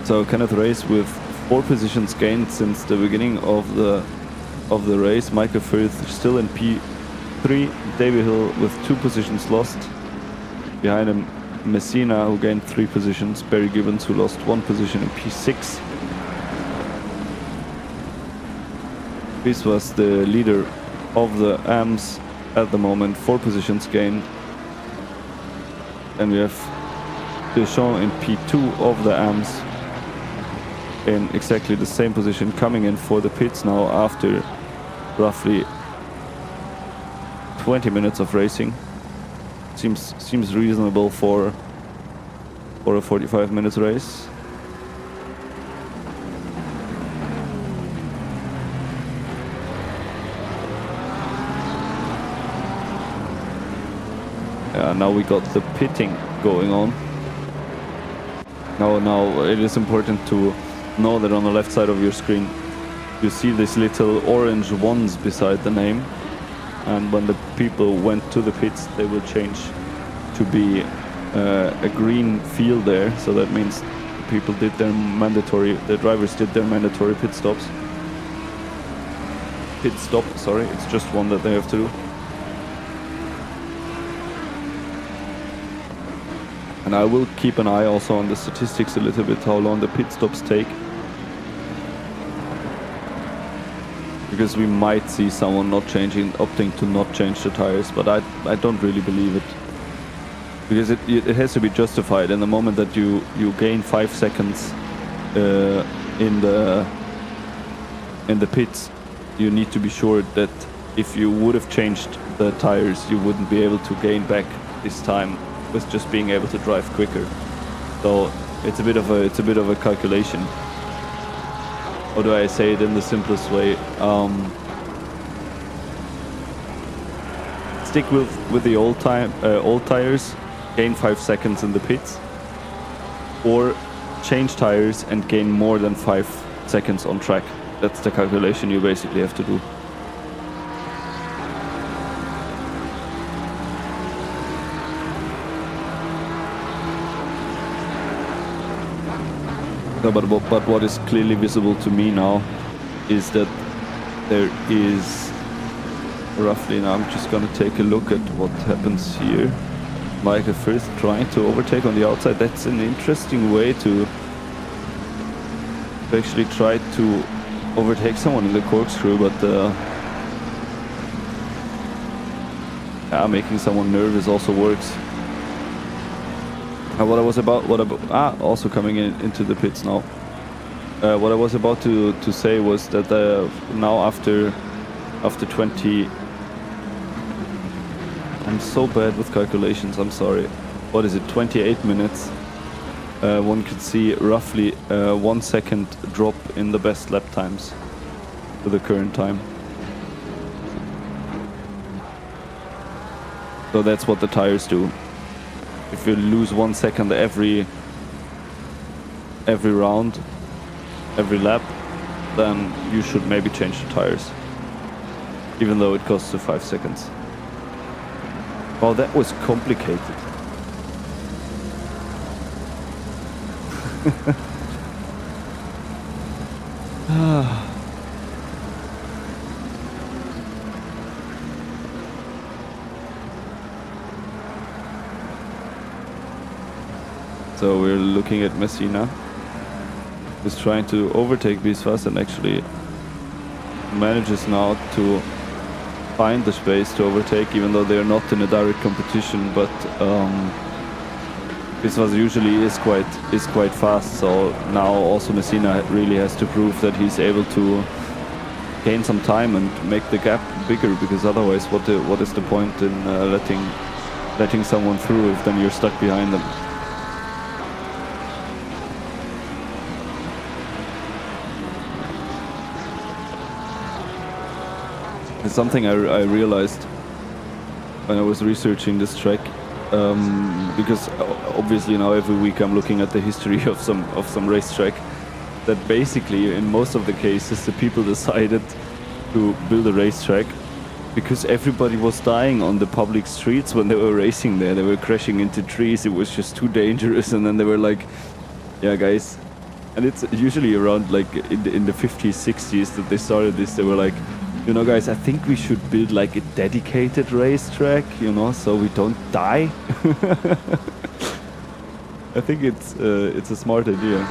So Kenneth Race with 4 positions gained since the beginning of the race. Michael Firth still in P3. Davy Hill with 2 positions lost. Behind him Messina, who gained 3 positions. Barry Gibbons, who lost 1 position in P6. This was the leader of the AMS at the moment, 4 positions gained. And we have Deschamps in P2 of the AMS, in exactly the same position, coming in for the pits now after roughly 20 minutes of racing. Seems reasonable for a 45 minutes race. Now we got the pitting going on. Now it is important to know that on the left side of your screen you see these little orange ones beside the name, and when the people went to the pits they will change to be a green field there, so that means people did the drivers did their mandatory pit stop, sorry, it's just one that they have to do. And I will keep an eye also on the statistics a little bit, how long the pit stops take. Because we might see someone opting to not change the tires, but I don't really believe it. Because it has to be justified, and the moment that you gain 5 seconds in the pits, you need to be sure that if you would have changed the tires, you wouldn't be able to gain back this time with just being able to drive quicker. So it's a bit of a calculation. How do I say it in the simplest way? Stick with the old tires, gain 5 seconds in the pits, or change tires and gain more than 5 seconds on track. That's the calculation you basically have to do. No, but what is clearly visible to me now is that there is roughly, now I'm just going to take a look at what happens here. Michael Firth trying to overtake on the outside. That's an interesting way to actually try to overtake someone in the corkscrew, but making someone nervous also works. Also coming into the pits now. What I was about to say was that now after 20, I'm so bad with calculations, I'm sorry. What is it, 28 minutes? one could see roughly 1 second drop in the best lap times to the current time. So that's what the tires do. If you lose 1 second every round, every lap, then you should maybe change the tires, even though it costs you 5 seconds. Wow, that was complicated. So we're looking at Messina, who's trying to overtake Biswas and actually manages now to find the space to overtake, even though they're not in a direct competition. But Biswas usually is quite fast. So now also Messina really has to prove that he's able to gain some time and make the gap bigger, because otherwise, what is the point in letting someone through if then you're stuck behind them? It's something I realized when I was researching this track, because obviously now every week I'm looking at the history of some racetrack, that basically in most of the cases the people decided to build a racetrack because everybody was dying on the public streets when they were racing there. They were crashing into trees, it was just too dangerous, and then they were like, yeah guys, and it's usually around like in the 50s, 60s that they started this. They were like, you know guys, I think we should build like a dedicated racetrack, you know, so we don't die. I think it's a smart idea.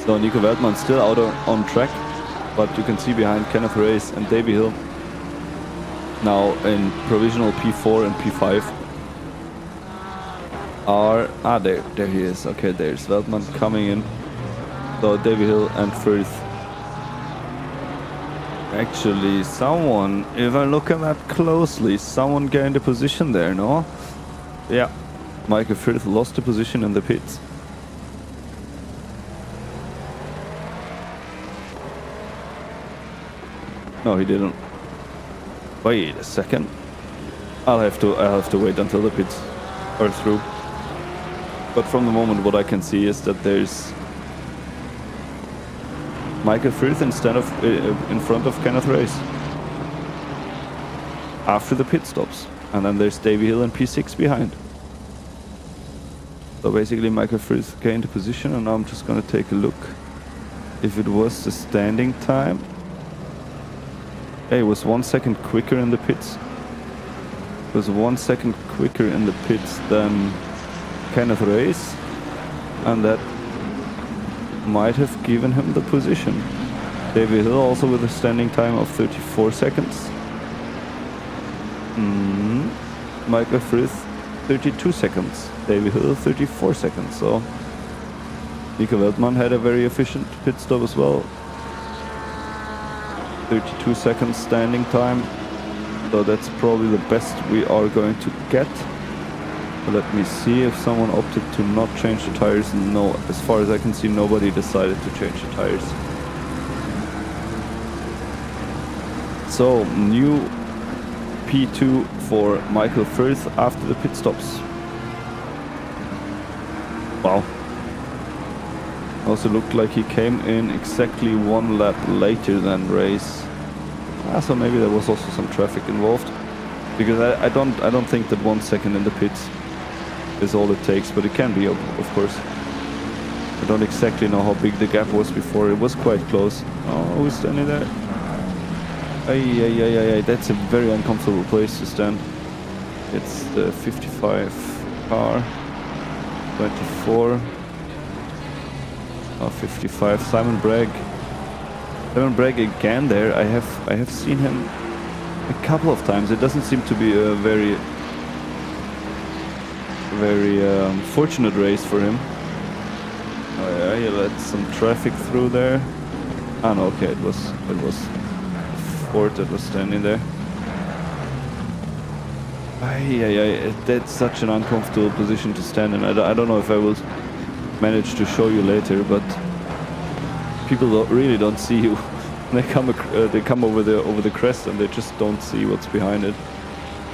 So Nico Wertmann still out on track, but you can see behind Kenneth Reyes and Davey Hill now in provisional P4 and P5 are there he is. Okay, there's Wertmann coming in. So Davey Hill and Firth. Actually, someone, if I look at that closely, someone gained a position there, no? Yeah, Michael Firth lost the position in the pits. No, he didn't. Wait a second. I'll have to wait until the pits are through. But from the moment, what I can see is that there's Michael Firth instead of in front of Kenneth Reyes after the pit stops, and then there's Davey Hill and P6 behind. So basically, Michael Firth gained a position, and now I'm just gonna take a look if it was the standing time. Hey, it was 1 second quicker in the pits. It was 1 second quicker in the pits than Kenneth Reyes, and that might have given him the position. Davey Hill also with a standing time of 34 seconds. Michael Firth 32 seconds. Davey Hill 34 seconds. So Nico Wertmann had a very efficient pit stop as well. 32 seconds standing time, so that's probably the best we are going to get. Let me see if someone opted to not change the tires. No, as far as I can see, nobody decided to change the tires. So, new P2 for Michael Firth after the pit stops. Wow. Also looked like he came in exactly 1 lap later than Reyes. So maybe there was also some traffic involved, because I don't think that 1 second in the pits is all it takes, but it can be, of course. I don't exactly know how big the gap was before. It was quite close. Oh, who's standing there? Ay, that's a very uncomfortable place to stand. It's the 55 car, 24. 55, Simon Bragg. Simon Bragg again there. I have seen him a couple of times. It doesn't seem to be a very fortunate race for him. Oh yeah, he let some traffic through there. Ah no, okay, it was Ford that was standing there. That's such an uncomfortable position to stand in. I don't know if I will manage to show you later, but people really don't see you. They come over the crest and they just don't see what's behind it.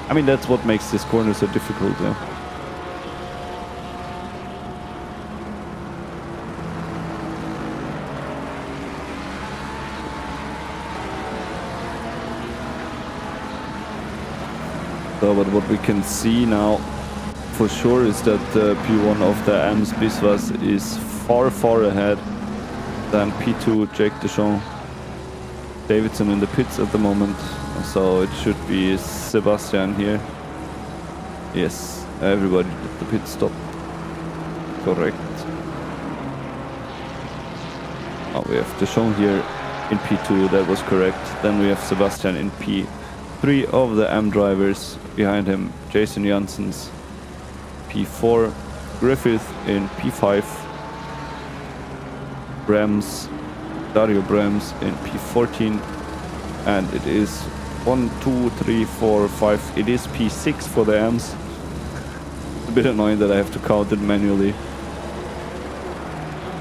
I mean, that's what makes this corner so difficult, yeah. So, but what we can see now for sure is that P1 of the AMS Biswas is far ahead than P2 Jake Deschamps Davidson in the pits at the moment. So it should be Sebastian here. Yes, everybody at the pit stop. Correct. Oh, we have Deschamps here in P2, that was correct. Then we have Sebastian in P3 of the AM drivers. Behind him, Jason Janssens, P4, Griffith in P5, Dario Brems in P14, and it is 1, 2, 3, 4, 5, it is P6 for the AMs. A bit annoying that I have to count it manually.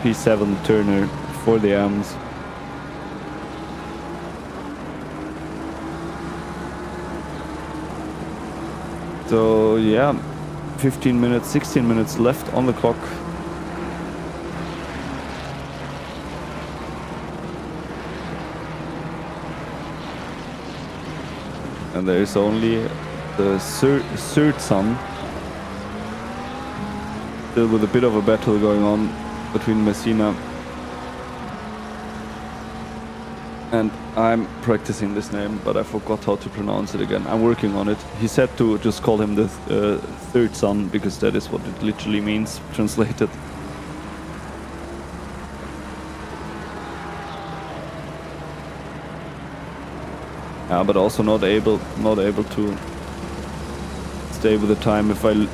P7 Turner for the AMs. So yeah, 16 minutes left on the clock. And there is only the third sun. Still with a bit of a battle going on between Messina and I'm practicing this name, but I forgot how to pronounce it again. I'm working on it. He said to just call him the third son, because that is what it literally means, translated. But also not able to stay with the time. If I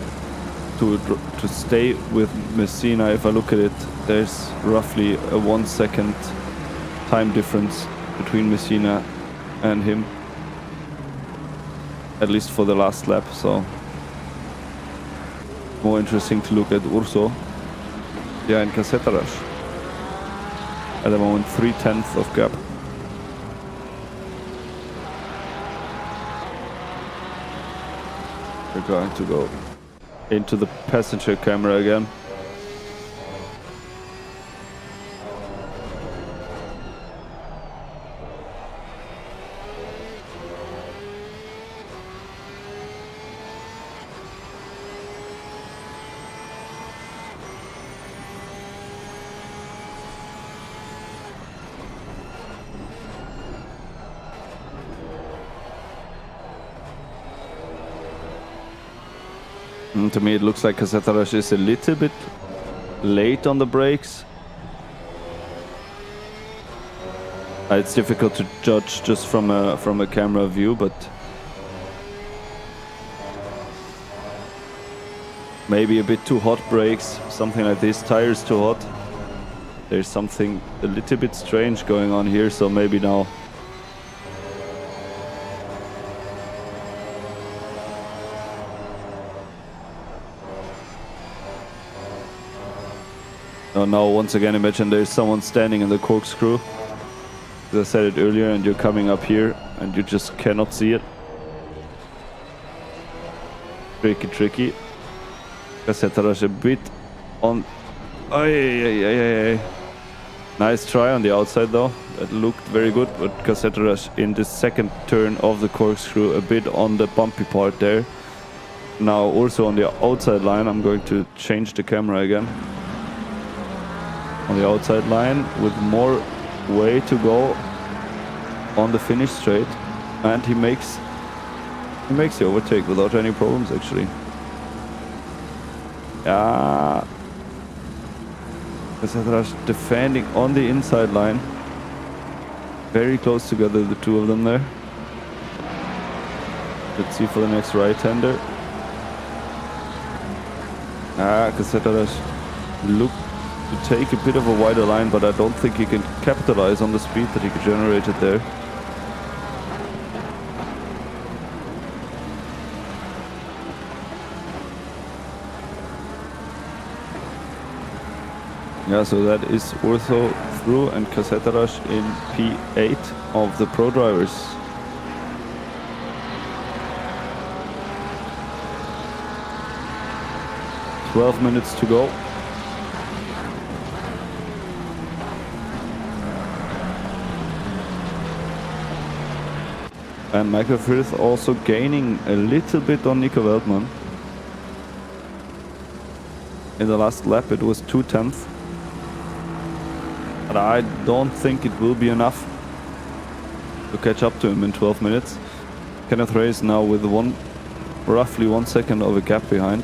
to stay with Messina, if I look at it, there's roughly a 1 second time difference between Messina and him, at least for the last lap. So more interesting to look at Urso, yeah, and Casetarash. At the moment, 3/10 of gap. We're going to go into the passenger camera again. To me, it looks like Casetarash is a little bit late on the brakes. It's difficult to judge just from a camera view, but maybe a bit too hot brakes, something like this. Tires too hot. There's something a little bit strange going on here, so maybe now. Now once again, imagine there's someone standing in the corkscrew. As I said it earlier, and you're coming up here and you just cannot see it. Tricky. Casetarash a bit on. Nice try on the outside though. That looked very good, but Casetarash in the second turn of the corkscrew a bit on the bumpy part there. Now also on the outside line, I'm going to change the camera again. On the outside line with more way to go on the finish straight, and he makes the overtake without any problems actually. Yeah, Casetarash defending on the inside line, very close together, the two of them there. Let's see for the next right-hander. Casetarash look to take a bit of a wider line, but I don't think he can capitalize on the speed that he generated there. Yeah, so that is Ortho through and Casseterash in P8 of the Pro drivers. "12 minutes to go. And Michael Frith also gaining a little bit on Nico Veldman. In the last lap it was 2/10. But I don't think it will be enough to catch up to him in 12 minutes. Kenneth Reyes now with roughly 1 second of a gap behind.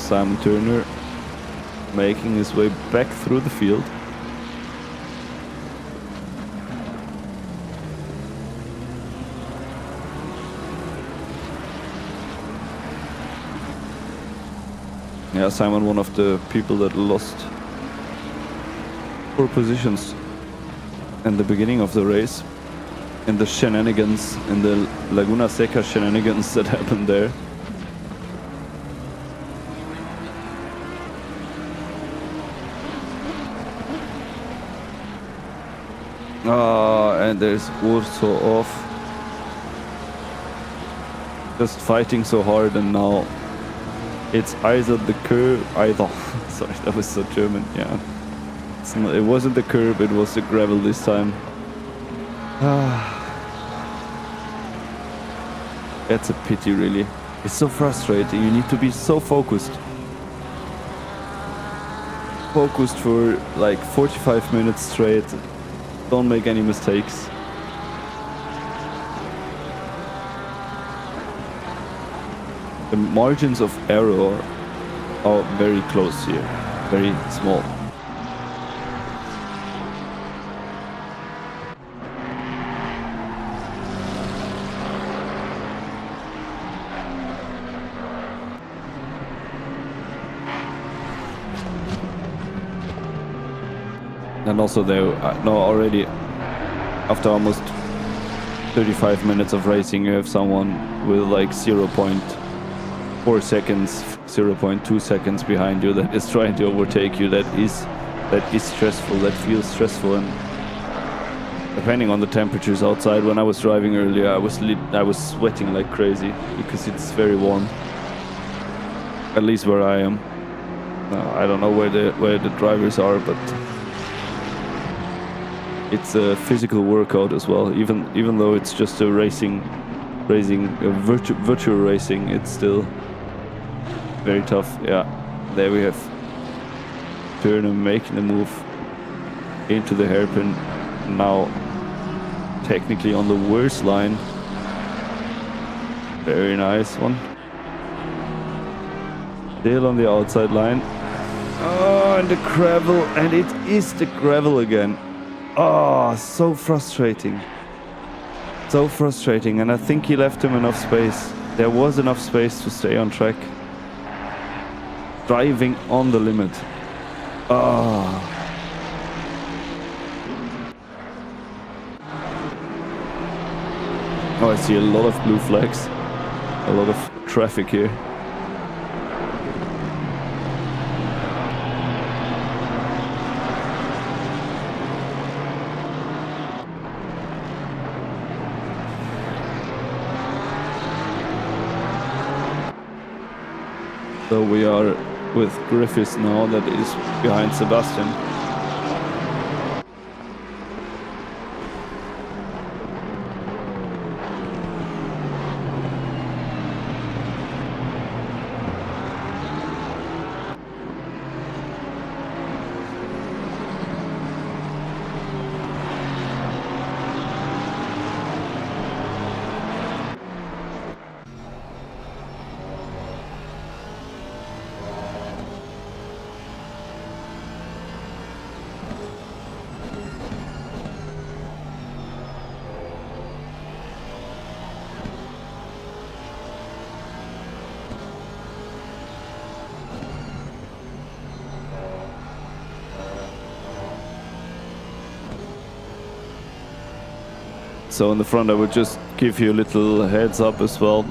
Simon Turner making his way back through the field. Yeah, Simon, one of the people that lost 4 positions in the beginning of the race, in the shenanigans, in the Laguna Seca shenanigans that happened there. And there's Urso off. Just fighting so hard, and now it's either the curb, sorry, that was so German, yeah. It wasn't the curb, it was the gravel this time. It's a pity, really. It's so frustrating, you need to be so focused. Focused for like 45 minutes straight. Don't make any mistakes. The margins of error are very close here, very small. And also there, no, already after almost 35 minutes of racing, you have someone with like 0.4 seconds, 0.2 seconds behind you that is trying to overtake you. That is stressful, that feels stressful. And depending on the temperatures outside, when I was driving earlier, I was sweating like crazy because it's very warm. At least where I am. I don't know where the drivers are, but it's a physical workout as well. Even though it's just a virtual racing, it's still very tough. Yeah, there we have Turner making the move into the hairpin. Now technically on the worst line. Very nice one. Still on the outside line. Oh, and the gravel, and it is the gravel again. Oh, so frustrating. So frustrating, and I think he left him enough space. There was enough space to stay on track. Driving on the limit. Oh. Oh, I see a lot of blue flags. A lot of traffic here. So we are with Griffiths now, that is behind Sebastian. So in the front I would just give you a little heads up as well,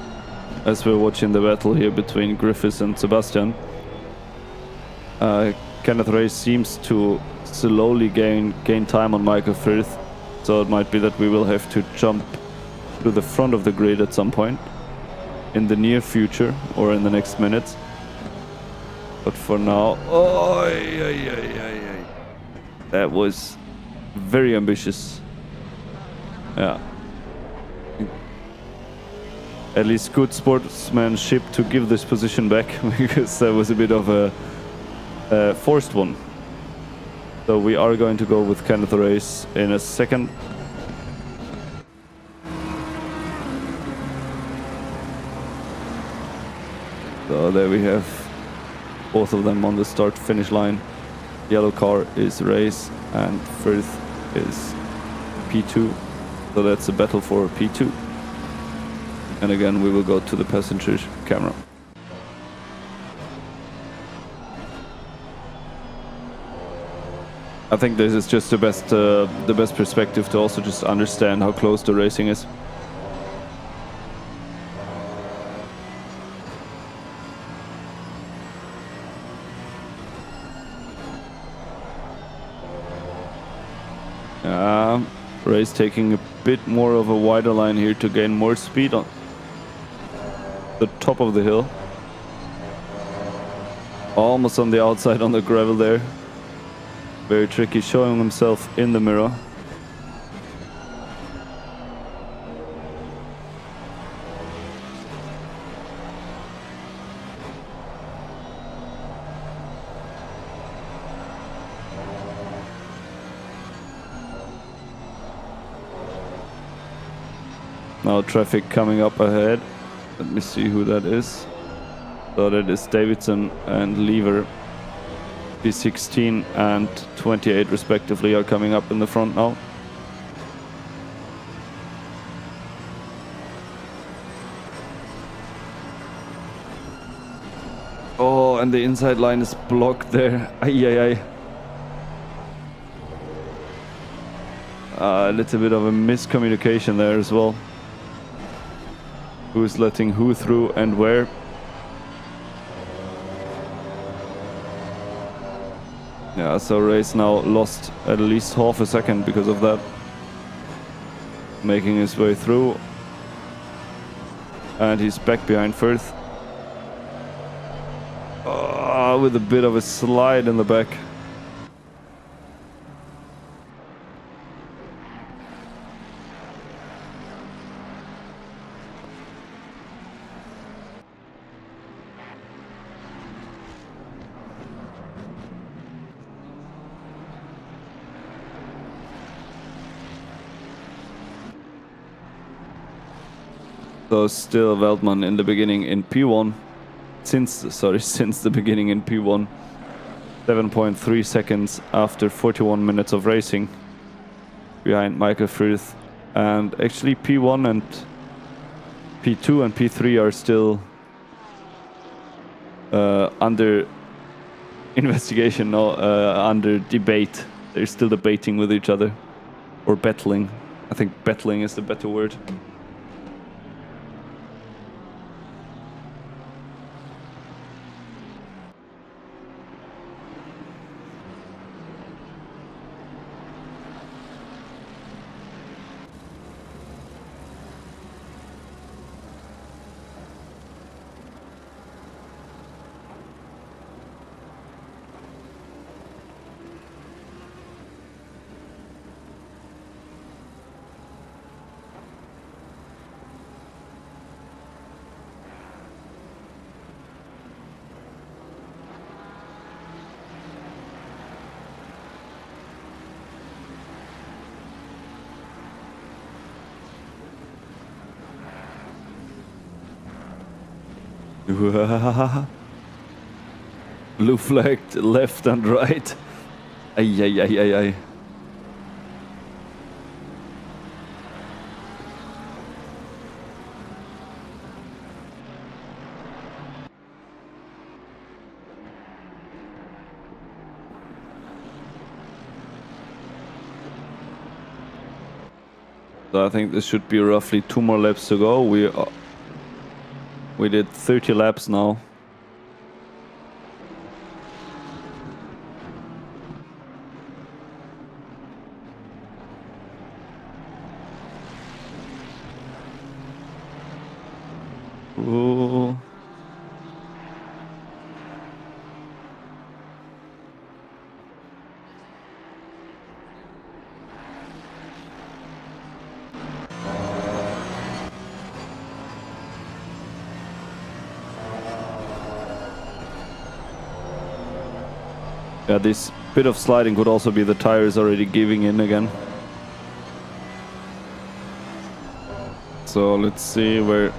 as we're watching the battle here between Griffiths and Sebastian. Kenneth Ray seems to slowly gain time on Michael Firth, so it might be that we will have to jump to the front of the grid at some point in the near future or in the next minutes. But for now, that was very ambitious. Yeah. At least good sportsmanship to give this position back, because that was a bit of a forced one. So we are going to go with Kenneth Race in a second. So there we have both of them on the start-finish line. Yellow car is Race and Firth is P2. So that's a battle for P2. And again, we will go to the passenger camera. I think this is just the best perspective to also just understand how close the racing is. Race taking a bit more of a wider line here to gain more speed on the top of the hill. Almost on the outside on the gravel there. Very tricky, showing himself in the mirror. Now traffic coming up ahead. Let me see who that is. So that is Davidson and Lever. P16 and 28 respectively are coming up in the front now. Oh, and the inside line is blocked there. A little bit of a miscommunication there as well. Who's letting who through and where? Yeah, so Race now lost at least half a second because of that. Making his way through. And he's back behind Firth. With a bit of a slide in the back. So still Veldman in the beginning in P1. Since the beginning in P1. 7.3 seconds after 41 minutes of racing. Behind Michael Firth. And actually P1 and P2 and P3 are still under investigation, under debate. They're still debating with each other. Or battling. I think battling is the better word. Blue flagged left and right. Ay. So I think this should be roughly 2 more laps to go. We did 30 laps now. Ooh. Yeah, this bit of sliding could also be the tires already giving in again. So let's see where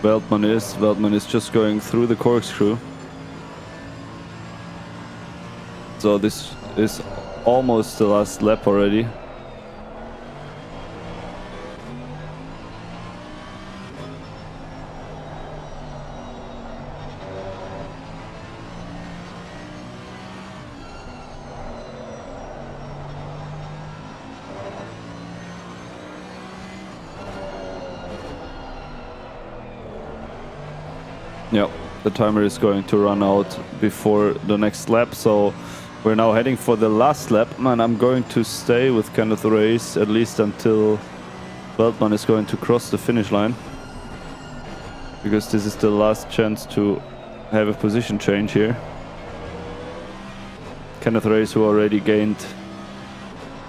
Veltman is. Veltman is just going through the corkscrew. So this is almost the last lap already. Yeah, the timer is going to run out before the next lap, so we're now heading for the last lap, and I'm going to stay with Kenneth Race at least until Veltman is going to cross the finish line, because this is the last chance to have a position change here. Kenneth Race, who already gained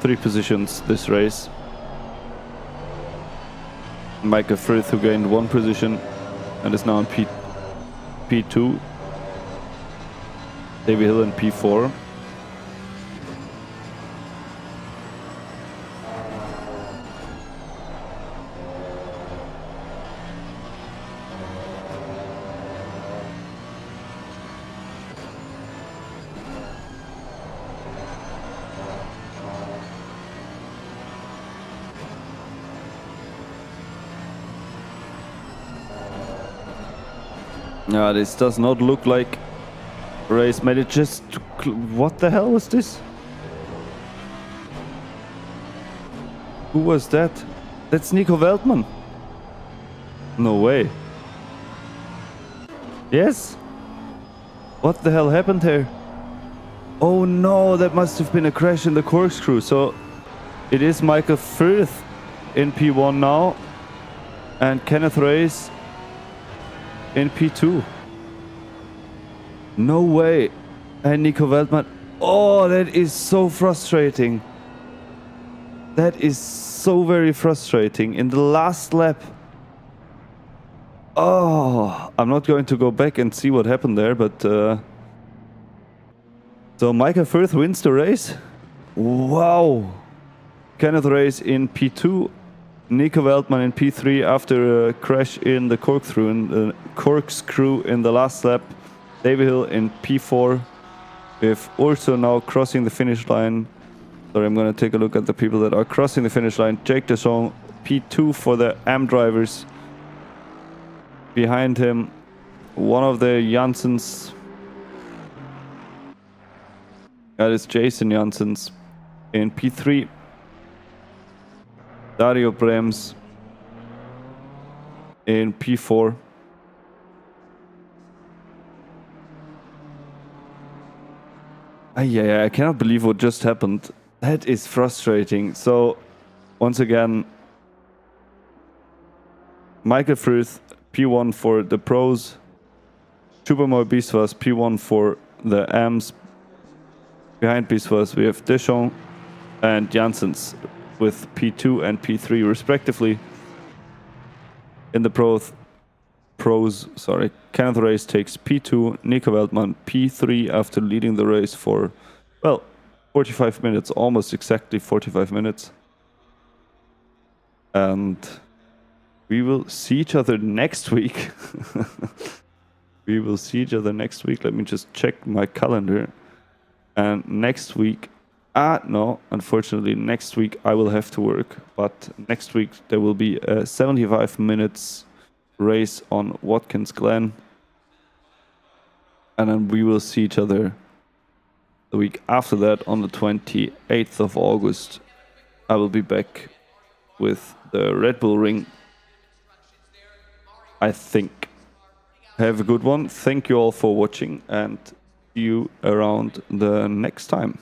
3 positions this race. Micah Frith, who gained 1 position and is now in P2. Davey Hill in P4. Yeah, this does not look like race made it. Just what the hell was this? Who was that? That's Nico Veltman. No way. Yes? What the hell happened here? Oh no, that must have been a crash in the corkscrew. So it is Michael Firth in P1 now and Kenneth Race in P2. No way. And Nico Veltman. Oh, that is so frustrating. That is so very frustrating. In the last lap. Oh, I'm not going to go back and see what happened there, but so Micah Firth wins the race. Wow. Kenneth Race in P2. Nico Veltman in P3 after a crash in the corkscrew in the last lap. David Hill in P4. With Urso now crossing the finish line. Sorry, I'm going to take a look at the people that are crossing the finish line. Jake Deschamps, P2 for the AM drivers. Behind him, one of the Janssens. That is Jason Janssens in P3. Dario Brems in P4. Yeah, I cannot believe what just happened. That is frustrating. So, once again, Michael Frith, P1 for the pros. Supermoy Biswas, P1 for the AMs. Behind Biswas, we have Deschamps and Janssens with P2 and P3 respectively. In the pros, Kenneth Race takes P2, Nico Veltman P3 after leading the race for, well, 45 minutes, almost exactly 45 minutes. And we will see each other next week. We will see each other next week. Let me just check my calendar. And next week, no, unfortunately, next week I will have to work. But next week there will be a 75 minutes race on Watkins Glen. And then we will see each other the week after that on the 28th of August. I will be back with the Red Bull ring, I think. Have a good one. Thank you all for watching, and see you around the next time.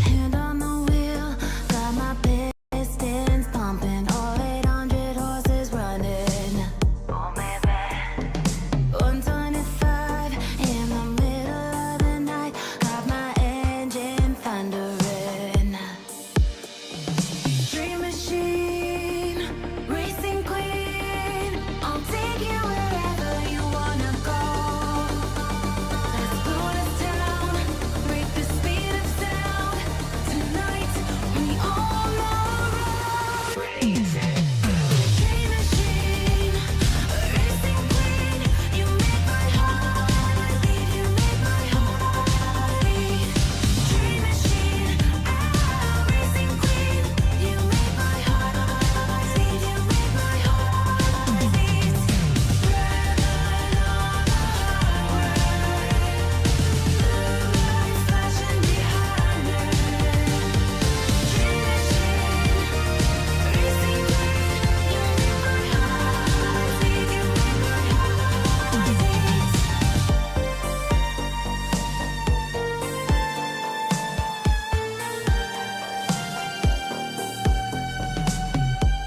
Hand on the wheel, got my pistons pumping, all 800 horses running. Oh baby, 125 in the middle of the night, got my engine thundering. Dream machine, racing queen, I'll take you wherever you wanna go. Let's blow this town, break the speed of sound. Tonight we on the road. Dream machine, racing queen, you make my heart beat. You make my heart beat. Dream machine, racing queen, you make my heart beat. You make my heart beat. Red light on the highway, blue lights flashing behind me. Dream machine, racing queen, you make my heart beat. You make my heart beat.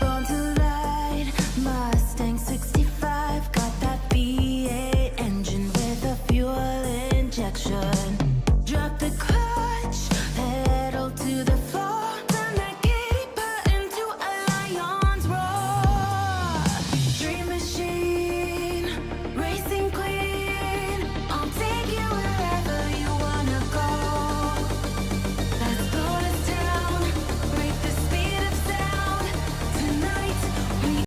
Born to ride, Mustang 65, got that V8 engine with a fuel injection.